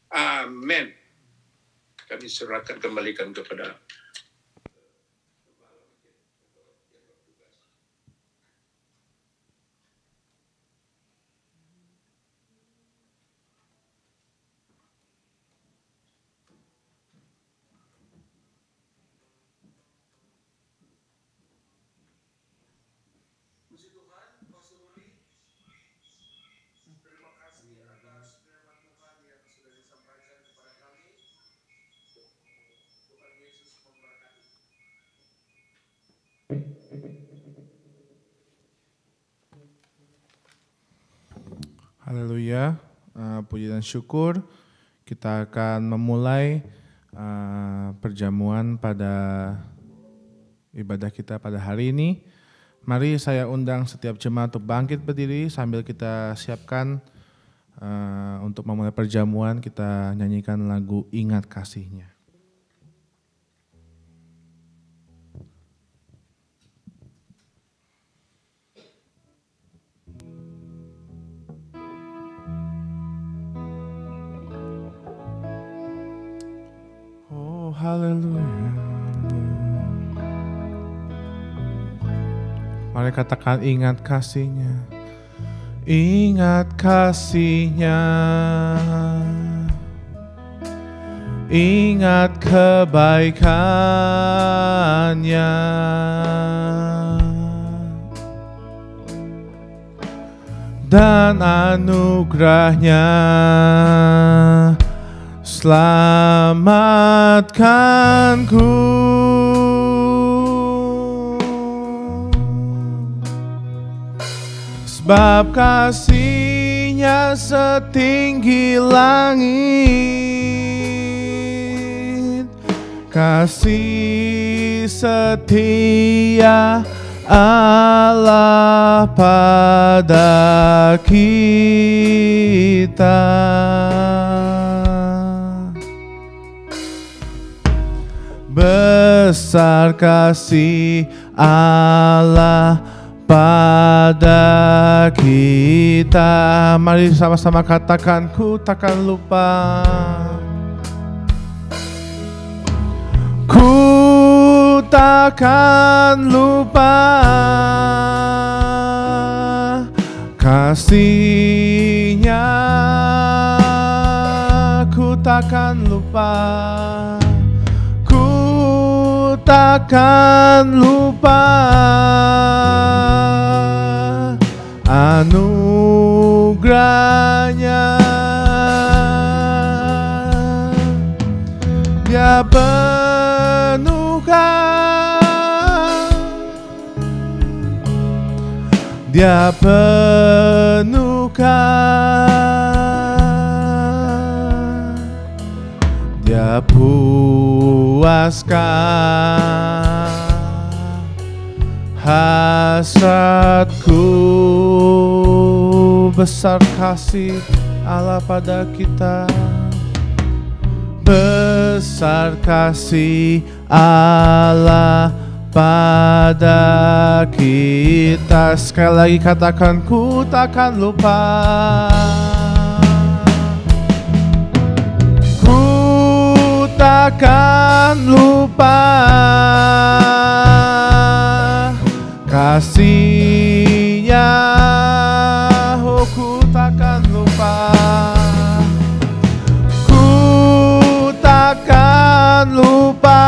Amin. Kami serahkan, kembalikan kepada Haleluya, puji dan syukur. Kita akan memulai perjamuan pada ibadah kita pada hari ini. Mari saya undang setiap jemaat untuk bangkit berdiri sambil kita siapkan untuk memulai perjamuan. Kita nyanyikan lagu Ingat Kasih-Nya. Haleluya. Mari katakan, ingat kasih-Nya. Ingat kasih-Nya. Ingat kebaikan-Nya. Dan anugerah-Nya. Selamatkanku. Sebab kasih-Nya setinggi langit, kasih setia Allah pada kita. Besar kasih Allah pada kita. Mari sama-sama katakan, ku takkan lupa. Ku takkan lupa kasih-Nya. Ku takkan lupa. Takkan lupa anugerah-Nya. Dia penuhkan, Dia penuhkan, Dia puaskan hasratku. Besar kasih Allah pada kita. Besar kasih Allah pada kita. Sekali lagi katakan, ku takkan lupa. Takkan lupa kasih-Nya. Oh, ku takkan lupa. Ku takkan lupa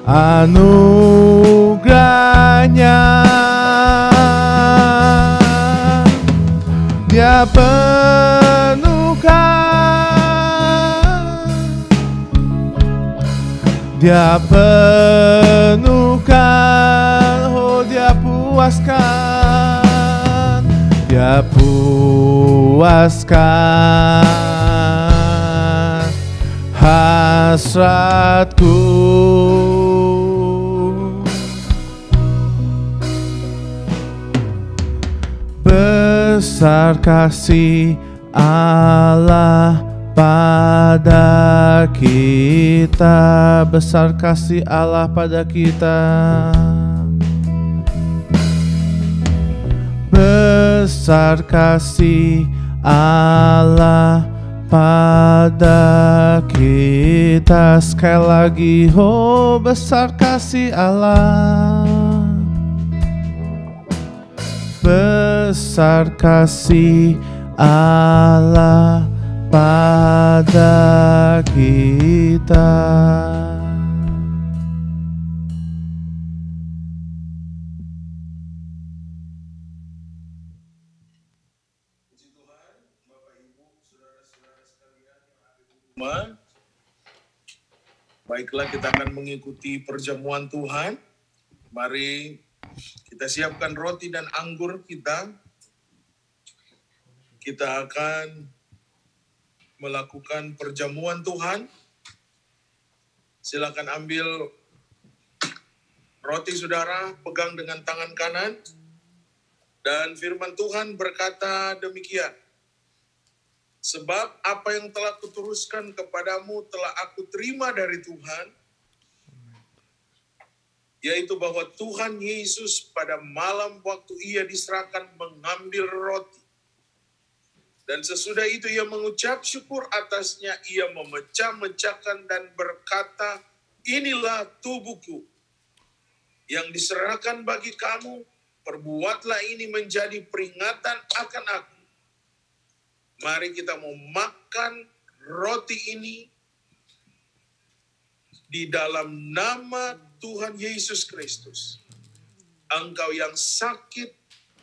anugerah-Nya. Dia Dia penuhkan, oh Dia puaskan, Dia puaskan hasratku. Besar kasih Allah pada kita. Besar kasih Allah pada kita. Besar kasih Allah pada kita. Sekali lagi, oh besar kasih Allah. Besar kasih Allah pada kita. Puji Tuhan, Bapak Ibu, saudara-saudara sekalian yang ada di rumah. Baiklah, kita akan mengikuti perjamuan Tuhan. Mari kita siapkan roti dan anggur kita. Kita akan melakukan perjamuan Tuhan. Silakan ambil roti saudara, pegang dengan tangan kanan. Dan firman Tuhan berkata demikian. Sebab apa yang telah kuteruskan kepadamu telah aku terima dari Tuhan, yaitu bahwa Tuhan Yesus pada malam waktu Ia diserahkan mengambil roti. Dan sesudah itu Ia mengucap syukur atasnya, Ia memecah-mecahkan dan berkata, inilah tubuhku yang diserahkan bagi kamu, perbuatlah ini menjadi peringatan akan aku. Mari kita mau makan roti ini di dalam nama Tuhan Yesus Kristus. Engkau yang sakit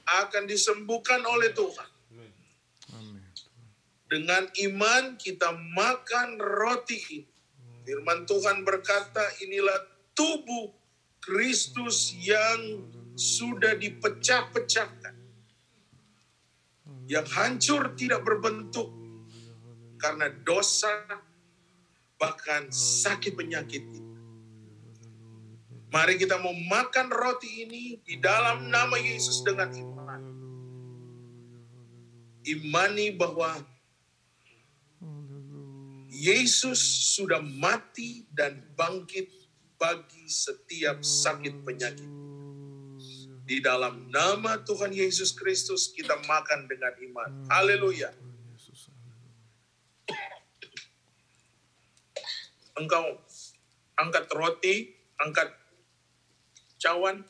akan disembuhkan oleh Tuhan. Dengan iman kita makan roti ini. Firman Tuhan berkata, inilah tubuh Kristus yang sudah dipecah-pecahkan. Yang hancur tidak berbentuk karena dosa, bahkan sakit penyakit itu. Mari kita mau makan roti ini di dalam nama Yesus dengan iman. Imani bahwa Yesus sudah mati dan bangkit bagi setiap sakit penyakit. Di dalam nama Tuhan Yesus Kristus kita makan dengan iman. Haleluya. Engkau angkat roti, angkat cawan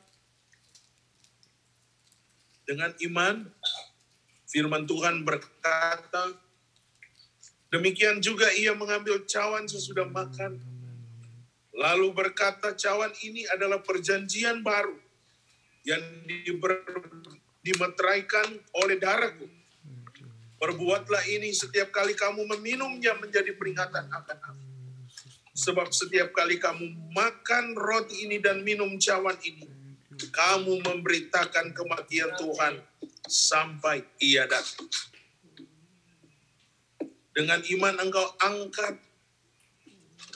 dengan iman. Firman Tuhan berkata, demikian juga ia mengambil cawan sesudah makan. Lalu berkata, cawan ini adalah perjanjian baru yang dimeteraikan oleh darahku. Perbuatlah ini setiap kali kamu meminumnya menjadi peringatan akan aku. Sebab setiap kali kamu makan roti ini dan minum cawan ini, kamu memberitakan kematian Tuhan sampai ia datang. Dengan iman engkau angkat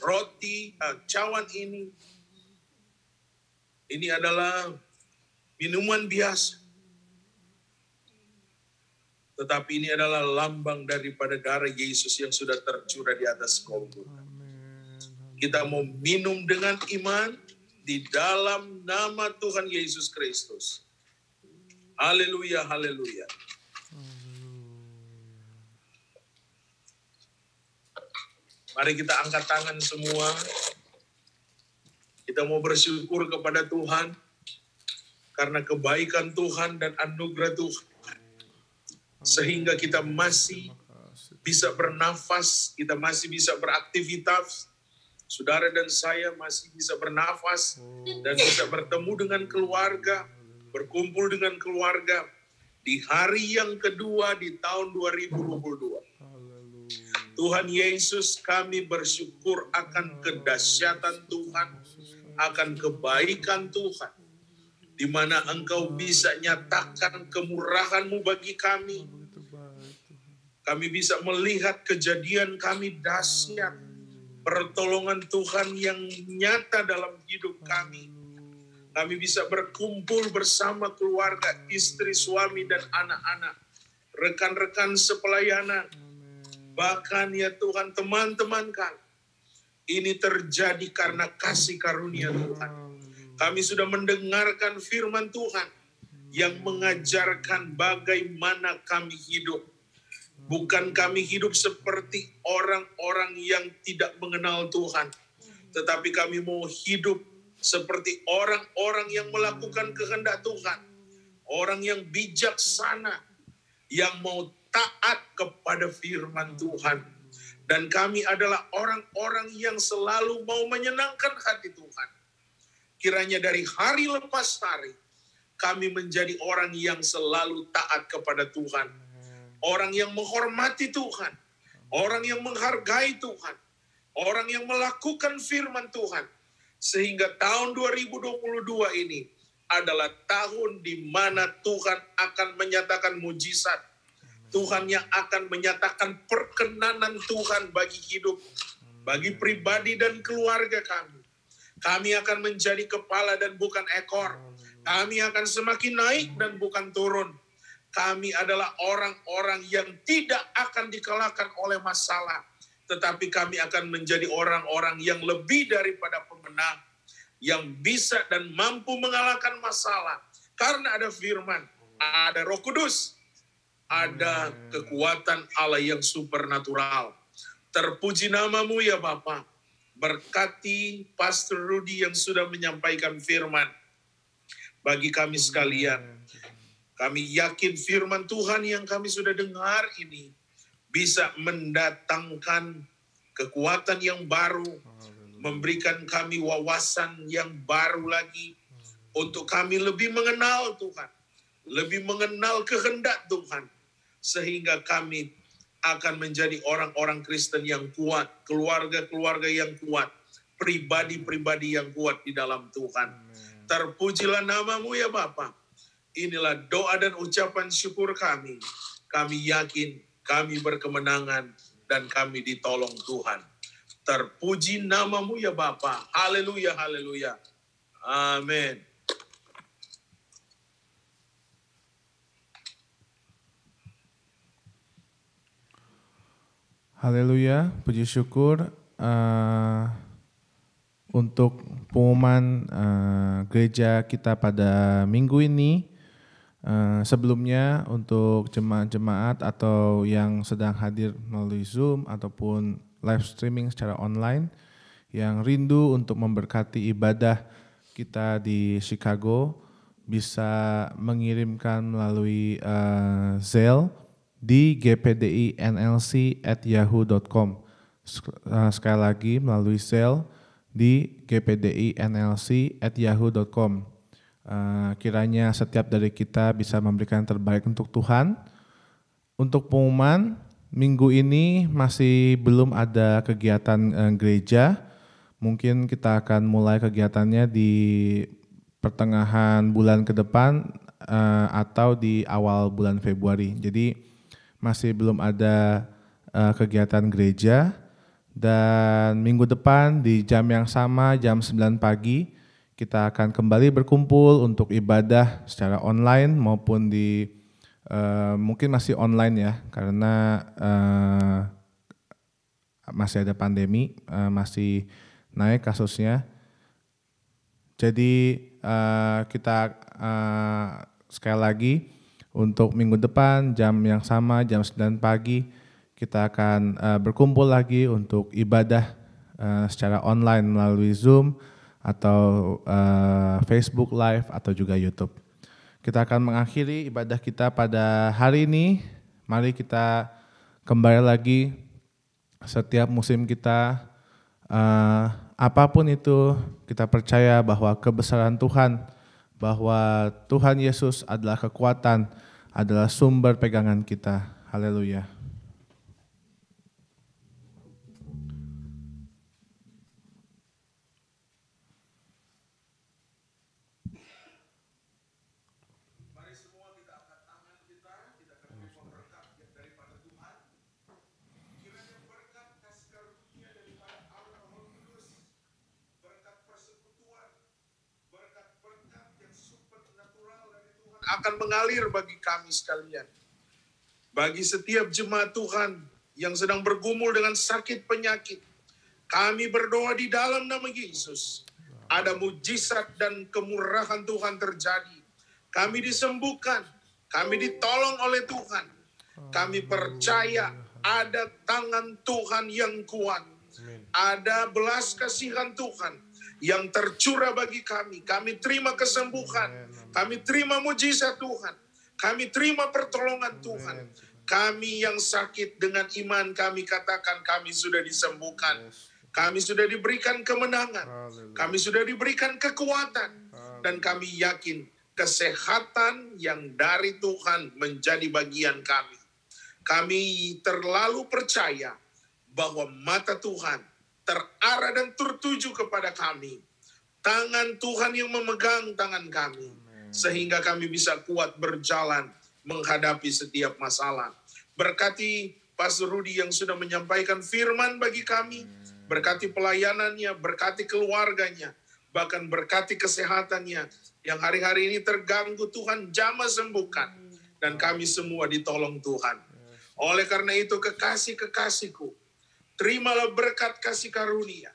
roti, cawan ini. Ini adalah minuman biasa. Tetapi ini adalah lambang daripada darah Yesus yang sudah tercurah di atas Golgota. Kita mau minum dengan iman di dalam nama Tuhan Yesus Kristus. Haleluya, haleluya. Mari kita angkat tangan semua. Kita mau bersyukur kepada Tuhan karena kebaikan Tuhan dan anugerah Tuhan. Sehingga kita masih bisa bernafas, kita masih bisa beraktivitas. Saudara dan saya masih bisa bernafas dan bisa bertemu dengan keluarga, berkumpul dengan keluarga di hari yang kedua di tahun 2022. Tuhan Yesus, kami bersyukur akan kedahsyatan Tuhan, akan kebaikan Tuhan, di mana Engkau bisa nyatakan kemurahan-Mu bagi kami. Kami bisa melihat kejadian kami dahsyat, pertolongan Tuhan yang nyata dalam hidup kami. Kami bisa berkumpul bersama keluarga, istri, suami, dan anak-anak, rekan-rekan sepelayanan. Bahkan ya Tuhan, teman-teman kami. Ini terjadi karena kasih karunia Tuhan. Kami sudah mendengarkan firman Tuhan yang mengajarkan bagaimana kami hidup. Bukan kami hidup seperti orang-orang yang tidak mengenal Tuhan. Tetapi kami mau hidup seperti orang-orang yang melakukan kehendak Tuhan. Orang yang bijaksana, yang mau taat kepada firman Tuhan. Dan kami adalah orang-orang yang selalu mau menyenangkan hati Tuhan. Kiranya dari hari lepas hari, kami menjadi orang yang selalu taat kepada Tuhan. Orang yang menghormati Tuhan, orang yang menghargai Tuhan, orang yang melakukan firman Tuhan. Sehingga tahun 2022 ini adalah tahun di mana Tuhan akan menyatakan mujizat. Tuhan yang akan menyatakan perkenanan Tuhan bagi hidup, bagi pribadi dan keluarga kami. Kami akan menjadi kepala dan bukan ekor. Kami akan semakin naik dan bukan turun. Kami adalah orang-orang yang tidak akan dikalahkan oleh masalah. Tetapi kami akan menjadi orang-orang yang lebih daripada pemenang. Yang bisa dan mampu mengalahkan masalah. Karena ada firman, ada Roh Kudus. Ada kekuatan Allah yang supernatural. Terpuji namamu ya Bapa. Berkati Pastor Rudy yang sudah menyampaikan firman. Bagi kami sekalian. Kami yakin firman Tuhan yang kami sudah dengar ini bisa mendatangkan kekuatan yang baru, memberikan kami wawasan yang baru lagi untuk kami lebih mengenal Tuhan, lebih mengenal kehendak Tuhan, sehingga kami akan menjadi orang-orang Kristen yang kuat, keluarga-keluarga yang kuat, pribadi-pribadi yang kuat di dalam Tuhan. Terpujilah namamu ya Bapa. Inilah doa dan ucapan syukur kami. Kami yakin kami berkemenangan dan kami ditolong Tuhan. Terpuji namamu ya Bapa. Haleluya, haleluya. Amin. Haleluya, puji syukur untuk pengumuman gereja kita pada minggu ini. Sebelumnya untuk jemaat-jemaat atau yang sedang hadir melalui Zoom ataupun live streaming secara online yang rindu untuk memberkati ibadah kita di Chicago bisa mengirimkan melalui Zelle di gpdinlc@yahoo.com. Sekali lagi melalui Zelle di gpdinlc@yahoo.com. Kiranya setiap dari kita bisa memberikan yang terbaik untuk Tuhan. Untuk pengumuman, minggu ini masih belum ada kegiatan gereja. Mungkin kita akan mulai kegiatannya di pertengahan bulan ke depan atau di awal bulan Februari. Jadi masih belum ada kegiatan gereja. Dan minggu depan di jam yang sama, jam 9 pagi, kita akan kembali berkumpul untuk ibadah secara online maupun di mungkin masih online ya, karena masih ada pandemi, masih naik kasusnya. Jadi kita sekali lagi untuk minggu depan jam yang sama, jam 9 pagi, kita akan berkumpul lagi untuk ibadah secara online melalui Zoom atau Facebook Live atau juga YouTube. Kita akan mengakhiri ibadah kita pada hari ini. Mari kita kembali lagi setiap musim kita, apapun itu, kita percaya bahwa kebesaran Tuhan, bahwa Tuhan Yesus adalah kekuatan, adalah sumber pegangan kita. Haleluya. Akan mengalir bagi kami sekalian. Bagi setiap jemaat Tuhan yang sedang bergumul dengan sakit penyakit, kami berdoa di dalam nama Yesus. Ada mujizat dan kemurahan Tuhan terjadi. Kami disembuhkan, kami ditolong oleh Tuhan. Kami percaya ada tangan Tuhan yang kuat. Ada belas kasihan Tuhan yang tercurah bagi kami. Kami terima kesembuhan. Kami terima mujizat Tuhan. Kami terima pertolongan Tuhan. Kami yang sakit dengan iman kami katakan kami sudah disembuhkan. Kami sudah diberikan kemenangan. Kami sudah diberikan kekuatan. Dan kami yakin kesehatan yang dari Tuhan menjadi bagian kami. Kami terlalu percaya bahwa mata Tuhan terarah dan tertuju kepada kami. Tangan Tuhan yang memegang tangan kami. Sehingga kami bisa kuat berjalan menghadapi setiap masalah. Berkati Pastor Rudy yang sudah menyampaikan firman bagi kami. Berkati pelayanannya, berkati keluarganya. Bahkan berkati kesehatannya. Yang hari-hari ini terganggu Tuhan jamah sembuhkan. Dan kami semua ditolong Tuhan. Oleh karena itu kekasih-kekasihku, terimalah berkat kasih karunia,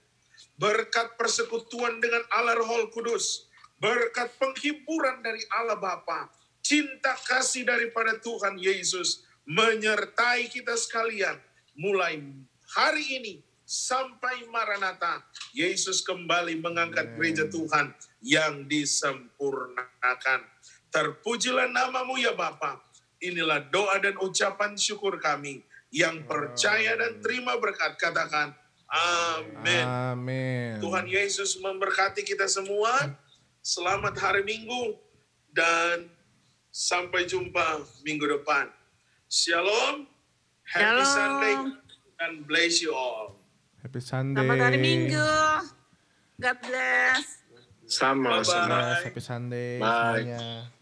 berkat persekutuan dengan Allah Roh Kudus, berkat penghiburan dari Allah Bapa, cinta kasih daripada Tuhan Yesus menyertai kita sekalian mulai hari ini sampai Maranatha. Yesus kembali mengangkat gereja Tuhan yang disempurnakan. Terpujilah namamu ya Bapa. Inilah doa dan ucapan syukur kami. Yang percaya dan terima berkat, katakan amin. Amin. Tuhan Yesus memberkati kita semua. Selamat hari Minggu dan sampai jumpa minggu depan. Shalom, happy Sunday, and bless you all. Happy Sunday. Selamat hari Minggu. God bless. Sama-sama. Happy Sunday Bye. semuanya.